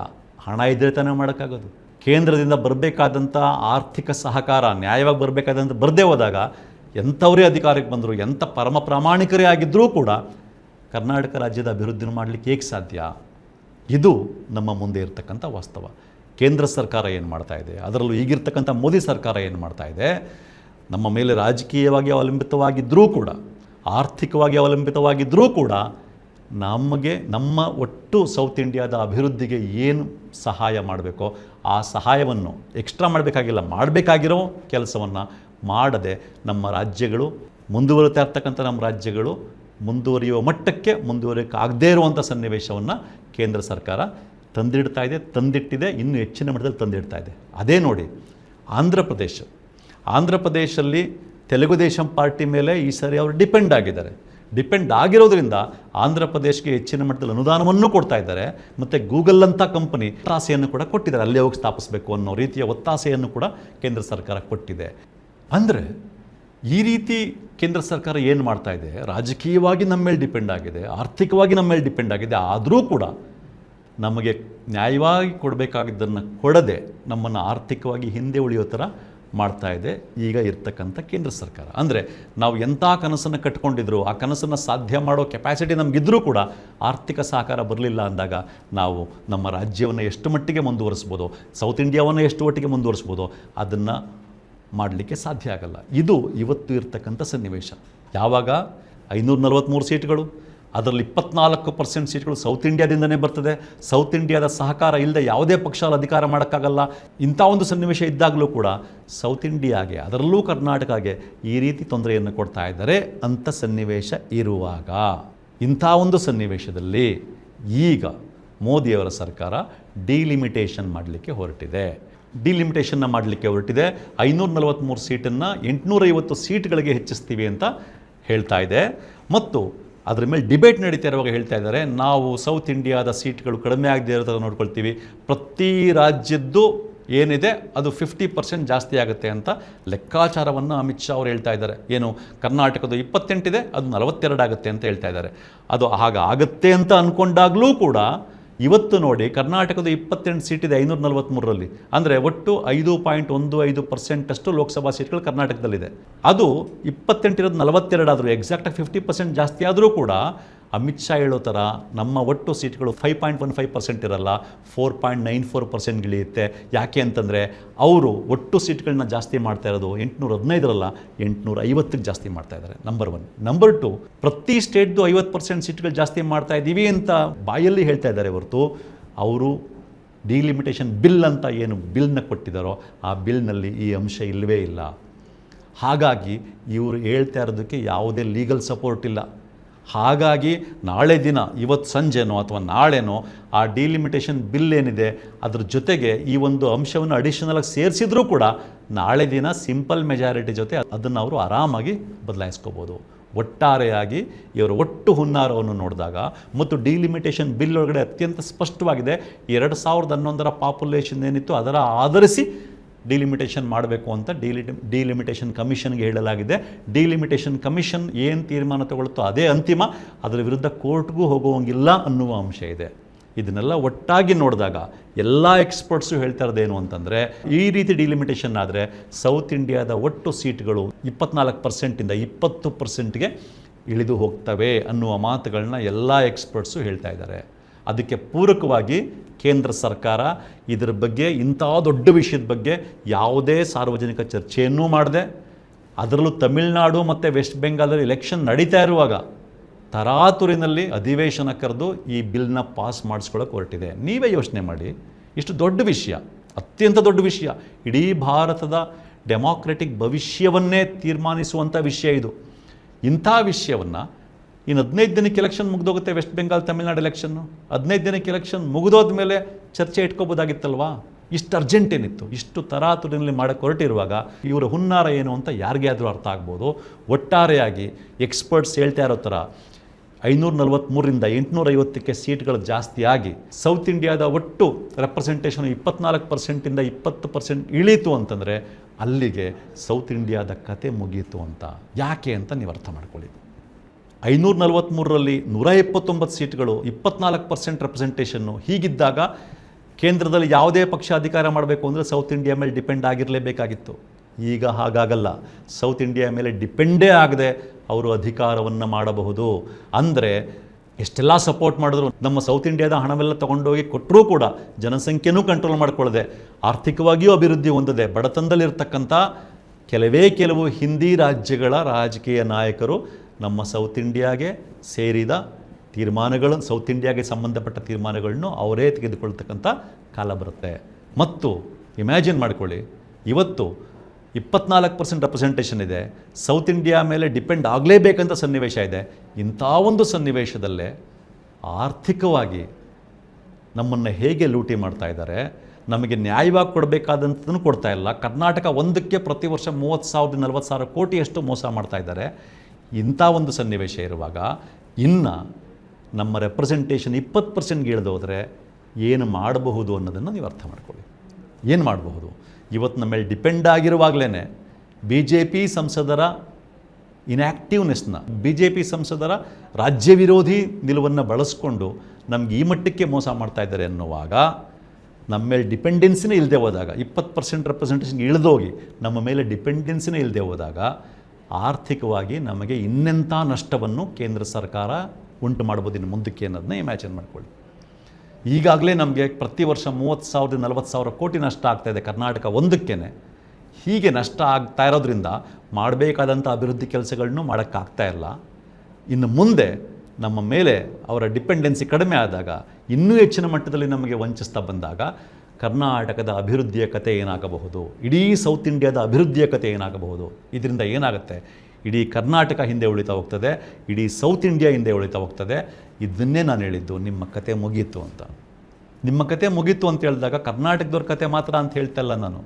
ಹಣ ಇದ್ದರೆ ತಾನೇ ಮಾಡೋಕ್ಕಾಗೋದು. ಕೇಂದ್ರದಿಂದ ಬರಬೇಕಾದಂಥ ಆರ್ಥಿಕ ಸಹಕಾರ ನ್ಯಾಯವಾಗಿ ಬರಬೇಕಾದಂಥ ಬರದೇ ಹೋದಾಗ ಎಂಥವರೇ ಅಧಿಕಾರಕ್ಕೆ ಬಂದರು, ಎಂಥ ಪರಮ ಪ್ರಾಮಾಣಿಕರೇ ಆಗಿದ್ದರೂ ಕೂಡ ಕರ್ನಾಟಕ ರಾಜ್ಯದ ಅಭಿವೃದ್ಧಿನ ಮಾಡಲಿಕ್ಕೆ ಹೇಗೆ ಸಾಧ್ಯ? ಇದು ನಮ್ಮ ಮುಂದೆ ಇರತಕ್ಕಂಥ ವಾಸ್ತವ. ಕೇಂದ್ರ ಸರ್ಕಾರ ಏನು ಮಾಡ್ತಾ ಇದೆ, ಅದರಲ್ಲೂ ಈಗಿರ್ತಕ್ಕಂಥ ಮೋದಿ ಸರ್ಕಾರ ಏನು ಮಾಡ್ತಾ ಇದೆ, ನಮ್ಮ ಮೇಲೆ ರಾಜಕೀಯವಾಗಿ ಅವಲಂಬಿತವಾಗಿದ್ದರೂ ಕೂಡ, ಆರ್ಥಿಕವಾಗಿ ಅವಲಂಬಿತವಾಗಿದ್ದರೂ ಕೂಡ ನಮಗೆ ನಮ್ಮ ಒಟ್ಟು ಸೌತ್ ಇಂಡಿಯಾದ ಅಭಿವೃದ್ಧಿಗೆ ಏನು ಸಹಾಯ ಮಾಡಬೇಕೋ ಆ ಸಹಾಯವನ್ನು ಎಕ್ಸ್ಟ್ರಾ ಮಾಡಬೇಕಾಗಿಲ್ಲ, ಮಾಡಬೇಕಾಗಿರೋ ಕೆಲಸವನ್ನು ಮಾಡದೆ ನಮ್ಮ ರಾಜ್ಯಗಳು ಮುಂದುವರಿತಾ ಇರ್ತಕ್ಕಂಥ ನಮ್ಮ ರಾಜ್ಯಗಳು ಮುಂದುವರಿಯುವ ಮಟ್ಟಕ್ಕೆ ಮುಂದುವರಿಯೋಕ್ಕಾಗದೇ ಇರುವಂಥ ಸನ್ನಿವೇಶವನ್ನು ಕೇಂದ್ರ ಸರ್ಕಾರ ತಂದಿಟ್ಟಿದೆ, ಇನ್ನೂ ಹೆಚ್ಚಿನ ಮಟ್ಟದಲ್ಲಿ ತಂದಿಡ್ತಾ ಇದೆ. ಅದೇ ನೋಡಿ ಆಂಧ್ರ ಪ್ರದೇಶಲ್ಲಿ ತೆಲುಗು ದೇಶಂ ಪಾರ್ಟಿ ಮೇಲೆ ಈ ಸಾರಿ ಅವರು ಡಿಪೆಂಡ್ ಆಗಿರೋದ್ರಿಂದ ಆಂಧ್ರ ಪ್ರದೇಶಕ್ಕೆ ಹೆಚ್ಚಿನ ಮಟ್ಟದಲ್ಲಿ ಅನುದಾನವನ್ನು ಕೊಡ್ತಾ ಇದ್ದಾರೆ. ಮತ್ತು ಗೂಗಲ್ ಅಂತ ಕಂಪನಿ ಒತ್ತಾಸೆಯನ್ನು ಕೂಡ ಕೊಟ್ಟಿದ್ದಾರೆ, ಅಲ್ಲೇ ಹೋಗಿ ಸ್ಥಾಪಿಸಬೇಕು ಅನ್ನೋ ರೀತಿಯ ಒತ್ತಾಸೆಯನ್ನು ಕೂಡ ಕೇಂದ್ರ ಸರ್ಕಾರ ಕೊಟ್ಟಿದೆ. ಅಂದರೆ ಈ ರೀತಿ ಕೇಂದ್ರ ಸರ್ಕಾರ ಏನು ಮಾಡ್ತಾ ಇದೆ, ರಾಜಕೀಯವಾಗಿ ನಮ್ಮ ಮೇಲೆ ಡಿಪೆಂಡ್ ಆಗಿದೆ, ಆರ್ಥಿಕವಾಗಿ ನಮ್ಮ ಮೇಲೆ ಡಿಪೆಂಡ್ ಆಗಿದೆ, ಆದರೂ ಕೂಡ ನಮಗೆ ನ್ಯಾಯವಾಗಿ ಕೊಡಬೇಕಾಗಿದ್ದನ್ನು ಕೊಡದೆ ನಮ್ಮನ್ನು ಆರ್ಥಿಕವಾಗಿ ಹಿಂದೆ ಉಳಿಯೋ ಥರ ಮಾಡ್ತಾ ಇದೆ ಈಗ ಇರ್ತಕ್ಕಂಥ ಕೇಂದ್ರ ಸರ್ಕಾರ. ಅಂದರೆ ನಾವು ಎಂಥ ಕನಸನ್ನು ಕಟ್ಕೊಂಡಿದ್ರು ಆ ಕನಸನ್ನು ಸಾಧ್ಯ ಮಾಡೋ ಕೆಪಾಸಿಟಿ ನಮಗಿದ್ರೂ ಕೂಡ ಆರ್ಥಿಕ ಸಹಕಾರ ಬರಲಿಲ್ಲ ಅಂದಾಗ ನಾವು ನಮ್ಮ ರಾಜ್ಯವನ್ನು ಎಷ್ಟು ಮಟ್ಟಿಗೆ ಮುಂದುವರಿಸ್ಬೋದು, ಸೌತ್ ಇಂಡಿಯಾವನ್ನು ಎಷ್ಟು ಮಟ್ಟಿಗೆ ಮುಂದುವರಿಸ್ಬೋದು, ಅದನ್ನು ಮಾಡಲಿಕ್ಕೆ ಸಾಧ್ಯ ಆಗಲ್ಲ. ಇದು ಇವತ್ತು ಇರ್ತಕ್ಕಂಥ ಸನ್ನಿವೇಶ. ಯಾವಾಗ 543 ಸೀಟ್ಗಳು, ಅದರಲ್ಲಿ 24% ಸೀಟ್ಗಳು ಸೌತ್ ಇಂಡಿಯಾದಿಂದನೇ ಬರ್ತದೆ. ಸೌತ್ ಇಂಡಿಯಾದ ಸಹಕಾರ ಇಲ್ಲದೆ ಯಾವುದೇ ಪಕ್ಷ ಅಧಿಕಾರ ಮಾಡೋಕ್ಕಾಗಲ್ಲ. ಇಂಥ ಒಂದು ಸನ್ನಿವೇಶ ಇದ್ದಾಗಲೂ ಕೂಡ ಸೌತ್ ಇಂಡಿಯಾಗೆ, ಅದರಲ್ಲೂ ಕರ್ನಾಟಕಗೆ ಈ ರೀತಿ ತೊಂದರೆಯನ್ನು ಕೊಡ್ತಾ ಇದ್ದಾರೆ ಅಂಥ ಸನ್ನಿವೇಶ ಇರುವಾಗ, ಇಂಥ ಒಂದು ಸನ್ನಿವೇಶದಲ್ಲಿ ಈಗ ಮೋದಿಯವರ ಸರ್ಕಾರ ಡಿಲಿಮಿಟೇಷನ್ ಮಾಡಲಿಕ್ಕೆ ಹೊರಟಿದೆ. ಡಿಲಿಮಿಟೇಷನ್ನ ಮಾಡಲಿಕ್ಕೆ ಹೊರಟಿದೆ. 543 ಸೀಟನ್ನು 850 ಸೀಟ್ಗಳಿಗೆ ಹೆಚ್ಚಿಸ್ತೀವಿ ಅಂತ ಹೇಳ್ತಾ ಇದೆ. ಮತ್ತು ಅದರ ಮೇಲೆ ಡಿಬೇಟ್ ನಡೀತಾ ಇರುವಾಗ ಹೇಳ್ತಾ ಇದ್ದಾರೆ, ನಾವು ಸೌತ್ ಇಂಡಿಯಾದ ಸೀಟ್ಗಳು ಕಡಿಮೆ ಆಗದೆ ಇರೋ ಥರ ನೋಡ್ಕೊಳ್ತೀವಿ, ಪ್ರತಿ ರಾಜ್ಯದ್ದು ಏನಿದೆ ಅದು 50% ಜಾಸ್ತಿ ಆಗುತ್ತೆ ಅಂತ ಲೆಕ್ಕಾಚಾರವನ್ನು ಅಮಿತ್ ಶಾ ಅವರು ಹೇಳ್ತಾ ಇದ್ದಾರೆ. ಏನು, ಕರ್ನಾಟಕದ 28 ಇದೆ, ಅದು 42 ಆಗುತ್ತೆ ಅಂತ ಹೇಳ್ತಾ ಇದ್ದಾರೆ. ಅದು ಹಾಗಾಗತ್ತೆ ಅಂತ ಅಂದ್ಕೊಂಡಾಗಲೂ ಕೂಡ ಇವತ್ತು ನೋಡಿ, ಕರ್ನಾಟಕದ 28 ಸೀಟಿದೆ 543ರಲ್ಲಿ, ಅಂದರೆ ಒಟ್ಟು 5.15% ಅಷ್ಟು ಲೋಕಸಭಾ ಸೀಟ್ಗಳು ಕರ್ನಾಟಕದಲ್ಲಿದೆ. ಅದು 28 ಇರೋದು 42 ಆದರೂ, ಎಕ್ಸಾಕ್ಟಾಗಿ 50% ಜಾಸ್ತಿ ಆದರೂ ಕೂಡ ಅಮಿತ್ ಶಾ ಹೇಳೋ ಥರ ನಮ್ಮ ಒಟ್ಟು ಸೀಟ್ಗಳು 5.15% ಇರಲ್ಲ, 4.94% ಇಳಿಯುತ್ತೆ. ಯಾಕೆ ಅಂತಂದರೆ ಅವರು ಒಟ್ಟು ಸೀಟ್ಗಳನ್ನ ಜಾಸ್ತಿ ಮಾಡ್ತಾ ಇರೋದು 815ರಲ್ಲ, 850ಕ್ಕೆ ಜಾಸ್ತಿ ಮಾಡ್ತಾ ಇದ್ದಾರೆ. ನಂಬರ್ 1. ನಂಬರ್ 2, ಪ್ರತಿ ಸ್ಟೇಟ್ದು 50% ಸೀಟ್ಗಳು ಜಾಸ್ತಿ ಮಾಡ್ತಾ ಇದ್ದೀವಿ ಅಂತ ಬಾಯಲ್ಲಿ ಹೇಳ್ತಾ ಇದ್ದಾರೆ ಹೊರತು ಅವರು ಡಿಲಿಮಿಟೇಷನ್ ಬಿಲ್ ಅಂತ ಏನು ಬಿಲ್ನ ಕೊಟ್ಟಿದ್ದಾರೋ ಆ ಬಿಲ್ನಲ್ಲಿ ಈ ಅಂಶ ಇಲ್ಲವೇ ಇಲ್ಲ. ಹಾಗಾಗಿ ಇವರು ಹೇಳ್ತಾ ಇರೋದಕ್ಕೆ ಯಾವುದೇ ಲೀಗಲ್ ಸಪೋರ್ಟ್ ಇಲ್ಲ. ಹಾಗಾಗಿ ನಾಳೆ ದಿನ, ಇವತ್ತು ಸಂಜೆನೋ ಅಥವಾ ನಾಳೆನೋ ಆ ಡಿಲಿಮಿಟೇಷನ್ ಬಿಲ್ ಏನಿದೆ ಅದ್ರ ಜೊತೆಗೆ ಈ ಒಂದು ಅಂಶವನ್ನು ಅಡಿಷನಲಾಗಿ ಸೇರಿಸಿದ್ರೂ ಕೂಡ ನಾಳೆ ದಿನ ಸಿಂಪಲ್ ಮೆಜಾರಿಟಿ ಜೊತೆ ಅದನ್ನು ಅವರು ಆರಾಮಾಗಿ ಬದಲಾಯಿಸ್ಕೋಬೋದು. ಒಟ್ಟಾರೆಯಾಗಿ ಇವರ ಒಟ್ಟು ಹುನ್ನಾರವನ್ನು ನೋಡಿದಾಗ ಮತ್ತು ಡಿಲಿಮಿಟೇಷನ್ ಬಿಲ್ ಒಳಗಡೆ ಅತ್ಯಂತ ಸ್ಪಷ್ಟವಾಗಿದೆ, 2011ರ ಪಾಪ್ಯುಲೇಷನ್ ಏನಿತ್ತು ಅದರ ಆಧರಿಸಿ ಡಿಲಿಮಿಟೇಷನ್ ಮಾಡಬೇಕು ಅಂತ ಡಿಲಿಮಿಟೇಷನ್ ಕಮಿಷನ್ಗೆ ಹೇಳಲಾಗಿದೆ. ಡಿಲಿಮಿಟೇಷನ್ ಕಮಿಷನ್ ಏನು ತೀರ್ಮಾನ ತಗೊಳ್ಳುತ್ತೋ ಅದೇ ಅಂತಿಮ, ಅದರ ವಿರುದ್ಧ ಕೋರ್ಟ್ಗೂ ಹೋಗುವಂಗಿಲ್ಲ ಅನ್ನುವ ಅಂಶ ಇದೆ. ಇದನ್ನೆಲ್ಲ ಒಟ್ಟಾಗಿ ನೋಡಿದಾಗ ಎಲ್ಲ ಎಕ್ಸ್ಪರ್ಟ್ಸು ಹೇಳ್ತಾ ಇರೋದೇನು ಅಂತಂದರೆ, ಈ ರೀತಿ ಡಿಲಿಮಿಟೇಷನ್ ಆದರೆ ಸೌತ್ ಇಂಡಿಯಾದ ಒಟ್ಟು ಸೀಟ್ಗಳು 24%ಇಂದ 20%ಗೆ ಇಳಿದು ಹೋಗ್ತವೆ ಅನ್ನುವ ಮಾತುಗಳನ್ನ ಎಲ್ಲ ಎಕ್ಸ್ಪರ್ಟ್ಸು ಹೇಳ್ತಾ ಇದ್ದಾರೆ. ಅದಕ್ಕೆ ಪೂರಕವಾಗಿ ಕೇಂದ್ರ ಸರ್ಕಾರ ಇದರ ಬಗ್ಗೆ, ಇಂಥ ದೊಡ್ಡ ವಿಷಯದ ಬಗ್ಗೆ ಯಾವುದೇ ಸಾರ್ವಜನಿಕ ಚರ್ಚೆಯನ್ನೂ ಮಾಡದೆ, ಅದರಲ್ಲೂ ತಮಿಳುನಾಡು ಮತ್ತು ವೆಸ್ಟ್ ಬೆಂಗಾಲಲ್ಲಿ ಎಲೆಕ್ಷನ್ ನಡೀತಾ ಇರುವಾಗ ತರಾತುರಿನಲ್ಲಿ ಅಧಿವೇಶನ ಕರೆದು ಈ ಬಿಲ್ನ ಪಾಸ್ ಮಾಡಿಸ್ಕೊಳ್ಳೋಕೆ ಹೊರಟಿದೆ. ನೀವೇ ಯೋಚನೆ ಮಾಡಿ, ಇಷ್ಟು ದೊಡ್ಡ ವಿಷಯ, ಅತ್ಯಂತ ದೊಡ್ಡ ವಿಷಯ, ಇಡೀ ಭಾರತದ ಡೆಮಾಕ್ರೆಟಿಕ್ ಭವಿಷ್ಯವನ್ನೇ ತೀರ್ಮಾನಿಸುವಂಥ ವಿಷಯ ಇದು. ಇಂಥ ವಿಷಯವನ್ನು ಇನ್ನು 15 ದಿನಕ್ಕೆ ಎಲೆಕ್ಷನ್ ಮುಗಿದೋಗುತ್ತೆ, ವೆಸ್ಟ್ ಬೆಂಗಾಲ್ ತಮಿಳ್ನಾಡು ಎಲೆಕ್ಷನ್ನು 15 ದಿನಕ್ಕೆ ಎಲೆಕ್ಷನ್ ಮುಗಿದೋದ ಮೇಲೆ ಚರ್ಚೆ ಇಟ್ಕೋಬೋದಾಗಿತ್ತಲ್ವಾ? ಇಷ್ಟು ಅರ್ಜೆಂಟ್ ಏನಿತ್ತು? ಇಷ್ಟು ತರಾತುರಿನಲ್ಲಿ ಮಾಡೋಕ್ಕೆ ಹೊರಟಿರುವಾಗ ಇವರ ಹುನ್ನಾರ ಏನು ಅಂತ ಯಾರಿಗೇ ಆದರೂ ಅರ್ಥ ಆಗ್ಬೋದು. ಒಟ್ಟಾರೆಯಾಗಿ ಎಕ್ಸ್ಪರ್ಟ್ಸ್ ಹೇಳ್ತಾ ಇರೋ ಥರ 543ರಿಂದ 850ಕ್ಕೆ ಸೀಟ್ಗಳು ಜಾಸ್ತಿ ಆಗಿ ಸೌತ್ ಇಂಡಿಯಾದ ಒಟ್ಟು ರೆಪ್ರೆಸೆಂಟೇಷನ್ 24%ಇಂದ 20% ಇಳೀತು ಅಂತಂದರೆ ಅಲ್ಲಿಗೆ ಸೌತ್ ಇಂಡಿಯಾದ ಕತೆ ಮುಗೀತು ಅಂತ. ಯಾಕೆ ಅಂತ ನೀವು ಅರ್ಥ ಮಾಡ್ಕೊಳ್ಳಿ. 543ರಲ್ಲಿ 129 ಸೀಟ್ಗಳು, 24% ರೆಪ್ರೆಸೆಂಟೇಷನ್ನು. ಹೀಗಿದ್ದಾಗ ಕೇಂದ್ರದಲ್ಲಿ ಯಾವುದೇ ಪಕ್ಷ ಅಧಿಕಾರ ಮಾಡಬೇಕು ಅಂದರೆ ಸೌತ್ ಇಂಡಿಯಾ ಮೇಲೆ ಡಿಪೆಂಡ್ ಆಗಿರಲೇಬೇಕಾಗಿತ್ತು. ಈಗ ಹಾಗಾಗಲ್ಲ. ಸೌತ್ ಇಂಡಿಯಾ ಮೇಲೆ ಡಿಪೆಂಡೇ ಆಗದೆ ಅವರು ಅಧಿಕಾರವನ್ನು ಮಾಡಬಹುದು. ಅಂದರೆ ಎಷ್ಟೆಲ್ಲ ಸಪೋರ್ಟ್ ಮಾಡಿದ್ರು, ನಮ್ಮ ಸೌತ್ ಇಂಡಿಯಾದ ಹಣವೆಲ್ಲ ತೊಗೊಂಡೋಗಿ ಕೊಟ್ಟರೂ ಕೂಡ ಜನಸಂಖ್ಯೆನೂ ಕಂಟ್ರೋಲ್ ಮಾಡಿಕೊಳ್ಳದೆ, ಆರ್ಥಿಕವಾಗಿಯೂ ಅಭಿವೃದ್ಧಿ ಹೊಂದದೆ, ಬಡತನದಲ್ಲಿರ್ತಕ್ಕಂಥ ಕೆಲವು ಹಿಂದಿ ರಾಜ್ಯಗಳ ರಾಜಕೀಯ ನಾಯಕರು ನಮ್ಮ ಸೌತ್ ಇಂಡಿಯಾಗೆ ಸೇರಿದ ತೀರ್ಮಾನಗಳು, ಸೌತ್ ಇಂಡಿಯಾಗೆ ಸಂಬಂಧಪಟ್ಟ ತೀರ್ಮಾನಗಳನ್ನು ಅವರೇ ತೆಗೆದುಕೊಳ್ತಕ್ಕಂಥ ಕಾಲ ಬರುತ್ತೆ. ಮತ್ತು ಇಮ್ಯಾಜಿನ್ ಮಾಡ್ಕೊಳ್ಳಿ, ಇವತ್ತು 24% ರೆಪ್ರೆಸೆಂಟೇಷನ್ ಇದೆ, ಸೌತ್ ಇಂಡಿಯಾ ಮೇಲೆ ಡಿಪೆಂಡ್ ಆಗಲೇಬೇಕಂತ ಸನ್ನಿವೇಶ ಇದೆ. ಇಂಥ ಒಂದು ಸನ್ನಿವೇಶದಲ್ಲೇ ಆರ್ಥಿಕವಾಗಿ ನಮ್ಮನ್ನು ಹೇಗೆ ಲೂಟಿ ಮಾಡ್ತಾ ಇದ್ದಾರೆ, ನಮಗೆ ನ್ಯಾಯವಾಗಿ ಕೊಡಬೇಕಾದಂಥದ್ದನ್ನು ಕೊಡ್ತಾ ಇಲ್ಲ. ಕರ್ನಾಟಕ ಒಂದಕ್ಕೆ ಪ್ರತಿ ವರ್ಷ 30,000 40,000 ಕೋಟಿಯಷ್ಟು ಮೋಸ ಮಾಡ್ತಾ ಇದ್ದಾರೆ. ಇಂಥ ಒಂದು ಸನ್ನಿವೇಶ ಇರುವಾಗ ಇನ್ನು ನಮ್ಮ ರೆಪ್ರೆಸೆಂಟೇಷನ್ 20%ಗೆ ಇಳಿದೋದ್ರೆ ಏನು ಮಾಡಬಹುದು ಅನ್ನೋದನ್ನು ನೀವು ಅರ್ಥ ಮಾಡ್ಕೊಳ್ಳಿ. ಏನು ಮಾಡಬಹುದು? ಇವತ್ತು ನಮ್ಮ ಮೇಲೆ ಡಿಪೆಂಡ್ ಆಗಿರುವಾಗಲೇ BJP ಸಂಸದರ ಇನ್ಯಾಕ್ಟಿವ್ನೆಸ್ನ, BJP ಸಂಸದರ ರಾಜ್ಯ ವಿರೋಧಿ ನಿಲುವನ್ನು ಬಳಸ್ಕೊಂಡು ನಮಗೆ ಈ ಮಟ್ಟಕ್ಕೆ ಮೋಸ ಮಾಡ್ತಾ ಇದ್ದಾರೆ ಅನ್ನುವಾಗ ನಮ್ಮ ಮೇಲೆ ಡಿಪೆಂಡೆನ್ಸಿನೇ ಇಲ್ಲದೆ ಹೋದಾಗ 20% ರೆಪ್ರೆಸೆಂಟೇಷನ್ ಇಳಿದೋಗಿ ನಮ್ಮ ಮೇಲೆ ಡಿಪೆಂಡೆನ್ಸಿನೇ ಇಲ್ಲದೆ ಹೋದಾಗ ಆರ್ಥಿಕವಾಗಿ ನಮಗೆ ಇನ್ನೆಂಥ ನಷ್ಟವನ್ನು ಕೇಂದ್ರ ಸರ್ಕಾರ ಉಂಟು ಮಾಡ್ಬೋದು ಇನ್ನು ಮುಂದಕ್ಕೆ ಅನ್ನೋದನ್ನ ಇಮ್ಯಾಜಿನ್ ಮಾಡ್ಕೊಳ್ಳಿ. ಈಗಾಗಲೇ ನಮಗೆ ಪ್ರತಿ ವರ್ಷ 30,000-40,000 ಕೋಟಿ ನಷ್ಟ ಆಗ್ತಾಯಿದೆ ಕರ್ನಾಟಕ ಒಂದಕ್ಕೇ. ಹೀಗೆ ನಷ್ಟ ಆಗ್ತಾ ಇರೋದ್ರಿಂದ ಮಾಡಬೇಕಾದಂಥ ಅಭಿವೃದ್ಧಿ ಕೆಲಸಗಳನ್ನು ಮಾಡೋಕ್ಕಾಗ್ತಾ ಇಲ್ಲ. ಇನ್ನು ಮುಂದೆ ನಮ್ಮ ಮೇಲೆ ಅವರ ಡಿಪೆಂಡೆನ್ಸಿ ಕಡಿಮೆ ಆದಾಗ, ಇನ್ನೂ ಹೆಚ್ಚಿನ ಮಟ್ಟದಲ್ಲಿ ನಮಗೆ ವಂಚಿಸ್ತಾ ಬಂದಾಗ ಕರ್ನಾಟಕದ ಅಭಿವೃದ್ಧಿಯ ಕತೆ ಏನಾಗಬಹುದು, ಇಡೀ ಸೌತ್ ಇಂಡಿಯಾದ ಅಭಿವೃದ್ಧಿಯ ಕತೆ ಏನಾಗಬಹುದು. ಇದರಿಂದ ಏನಾಗುತ್ತೆ, ಇಡೀ ಕರ್ನಾಟಕ ಹಿಂದೆ ಉಳಿತಾ ಹೋಗ್ತದೆ, ಇಡೀ ಸೌತ್ ಇಂಡಿಯಾ ಹಿಂದೆ ಉಳಿತಾ ಹೋಗ್ತದೆ. ಇದನ್ನೇ ನಾನು ಹೇಳಿದ್ದು, ನಿಮ್ಮ ಕತೆ ಮುಗೀತು ಅಂತ. ನಿಮ್ಮ ಕತೆ ಮುಗೀತು ಅಂತ ಹೇಳಿದಾಗ ಕರ್ನಾಟಕದವ್ರ ಕತೆ ಮಾತ್ರ ಅಂತ ಹೇಳ್ತಾ ಇಲ್ಲ ನಾನು,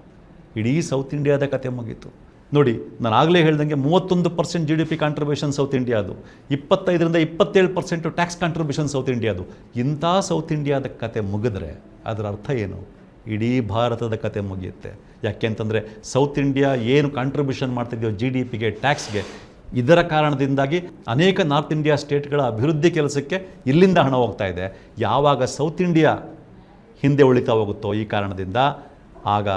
ಇಡೀ ಸೌತ್ ಇಂಡಿಯಾದ ಕತೆ ಮುಗೀತು. ನೋಡಿ, ನಾನು ಆಗಲೇ ಹೇಳ್ದಂಗೆ 31% GDP ಕಾಂಟ್ರಿಬ್ಯೂಷನ್ ಸೌತ್ ಇಂಡಿಯಾದು, 25-27% ಟ್ಯಾಕ್ಸ್ ಕಾಂಟ್ರಿಬ್ಯೂಷನ್ ಸೌತ್ ಇಂಡಿಯಾದು. ಇಂಥ ಸೌತ್ ಇಂಡಿಯಾದ ಕತೆ ಮುಗಿದ್ರೆ ಅದರ ಅರ್ಥ ಏನು, ಇಡೀ ಭಾರತದ ಕತೆ ಮುಗಿಯುತ್ತೆ. ಯಾಕೆಂತಂದರೆ ಸೌತ್ ಇಂಡಿಯಾ ಏನು ಕಾಂಟ್ರಿಬ್ಯೂಷನ್ ಮಾಡ್ತಿದೆಯೋ GDPಗೆ, ಟ್ಯಾಕ್ಸ್ಗೆ, ಇದರ ಕಾರಣದಿಂದಾಗಿ ಅನೇಕ ನಾರ್ತ್ ಇಂಡಿಯಾ ಸ್ಟೇಟ್ಗಳ ಅಭಿವೃದ್ಧಿ ಕೆಲಸಕ್ಕೆ ಇಲ್ಲಿಂದ ಹಣ ಹೋಗ್ತಾ ಇದೆ. ಯಾವಾಗ ಸೌತ್ ಇಂಡಿಯಾ ಹಿಂದೆ ಉಳಿತಾ ಹೋಗುತ್ತೋ ಈ ಕಾರಣದಿಂದ, ಆಗ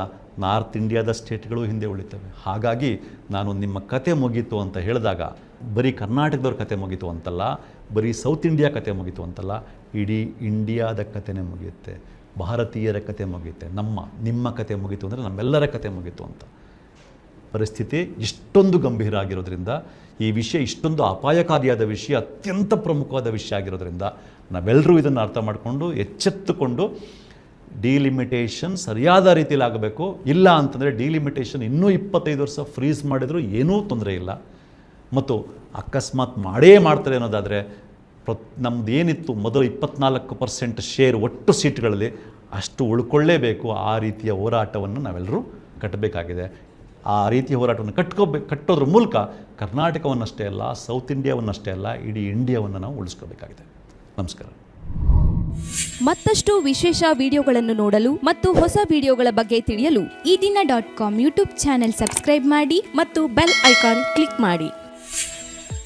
ನಾರ್ತ್ ಇಂಡಿಯಾದ ಸ್ಟೇಟ್ಗಳು ಹಿಂದೆ ಉಳಿತವೆ. ಹಾಗಾಗಿ ನಾನು ನಿಮ್ಮ ಕತೆ ಮುಗೀತು ಅಂತ ಹೇಳಿದಾಗ ಬರೀ ಕರ್ನಾಟಕದವ್ರ ಕತೆ ಮುಗೀತು ಅಂತಲ್ಲ, ಬರೀ ಸೌತ್ ಇಂಡಿಯಾ ಕತೆ ಮುಗೀತು ಅಂತಲ್ಲ, ಇಡೀ ಇಂಡಿಯಾದ ಕತೆನೇ ಮುಗಿಯುತ್ತೆ, ಭಾರತೀಯರ ಕತೆ ಮುಗಿಯುತ್ತೆ. ನಿಮ್ಮ ಕತೆ ಮುಗೀತು ಅಂದರೆ ನಮ್ಮೆಲ್ಲರ ಕತೆ ಮುಗೀತು ಅಂತ. ಪರಿಸ್ಥಿತಿ ಇಷ್ಟೊಂದು ಗಂಭೀರ ಆಗಿರೋದ್ರಿಂದ, ಈ ವಿಷಯ ಇಷ್ಟೊಂದು ಅಪಾಯಕಾರಿಯಾದ ವಿಷಯ, ಅತ್ಯಂತ ಪ್ರಮುಖವಾದ ವಿಷಯ ಆಗಿರೋದ್ರಿಂದ ನಾವೆಲ್ಲರೂ ಇದನ್ನು ಅರ್ಥ ಮಾಡಿಕೊಂಡು ಎಚ್ಚೆತ್ತುಕೊಂಡು ಡಿಲಿಮಿಟೇಷನ್ ಸರಿಯಾದ ರೀತಿಯಲ್ಲಿ ಆಗಬೇಕು. ಇಲ್ಲ ಅಂತಂದರೆ ಡಿಲಿಮಿಟೇಷನ್ ಇನ್ನೂ 25 ವರ್ಷ ಫ್ರೀಸ್ ಮಾಡಿದರೂ ಏನೂ ತೊಂದರೆ ಇಲ್ಲ. ಮತ್ತು ಅಕಸ್ಮಾತ್ ಮಾಡ್ತಾರೆ ಅನ್ನೋದಾದರೆ ನಮ್ಮದು ಏನಿತ್ತು ಮೊದಲು 24% ಶೇರ್ ಒಟ್ಟು ಸೀಟ್ಗಳಲ್ಲಿ, ಅಷ್ಟು ಉಳ್ಕೊಳ್ಳೇಬೇಕು. ಆ ರೀತಿಯ ಹೋರಾಟವನ್ನು ನಾವೆಲ್ಲರೂ ಕಟ್ಟಬೇಕಾಗಿದೆ. ಆ ರೀತಿಯ ಹೋರಾಟವನ್ನು ಕಟ್ಟೋದ್ರ ಮೂಲಕ ಕರ್ನಾಟಕವನ್ನಷ್ಟೇ ಅಲ್ಲ, ಸೌತ್ ಇಂಡಿಯಾವನ್ನಷ್ಟೇ ಅಲ್ಲ, ಇಡೀ ಇಂಡಿಯಾವನ್ನು ನಾವು ಉಳಿಸ್ಕೋಬೇಕಾಗಿದೆ. ನಮಸ್ಕಾರ. ಮತ್ತಷ್ಟು ವಿಶೇಷ ವಿಡಿಯೋಗಳನ್ನು ನೋಡಲು ಮತ್ತು ಹೊಸ ವಿಡಿಯೋಗಳ ಬಗ್ಗೆ ತಿಳಿಯಲು EDina.com ಯೂಟ್ಯೂಬ್ ಚಾನೆಲ್ ಸಬ್ಸ್ಕ್ರೈಬ್ ಮಾಡಿ ಮತ್ತು ಬೆಲ್ ಐಕಾನ್ ಕ್ಲಿಕ್ ಮಾಡಿ.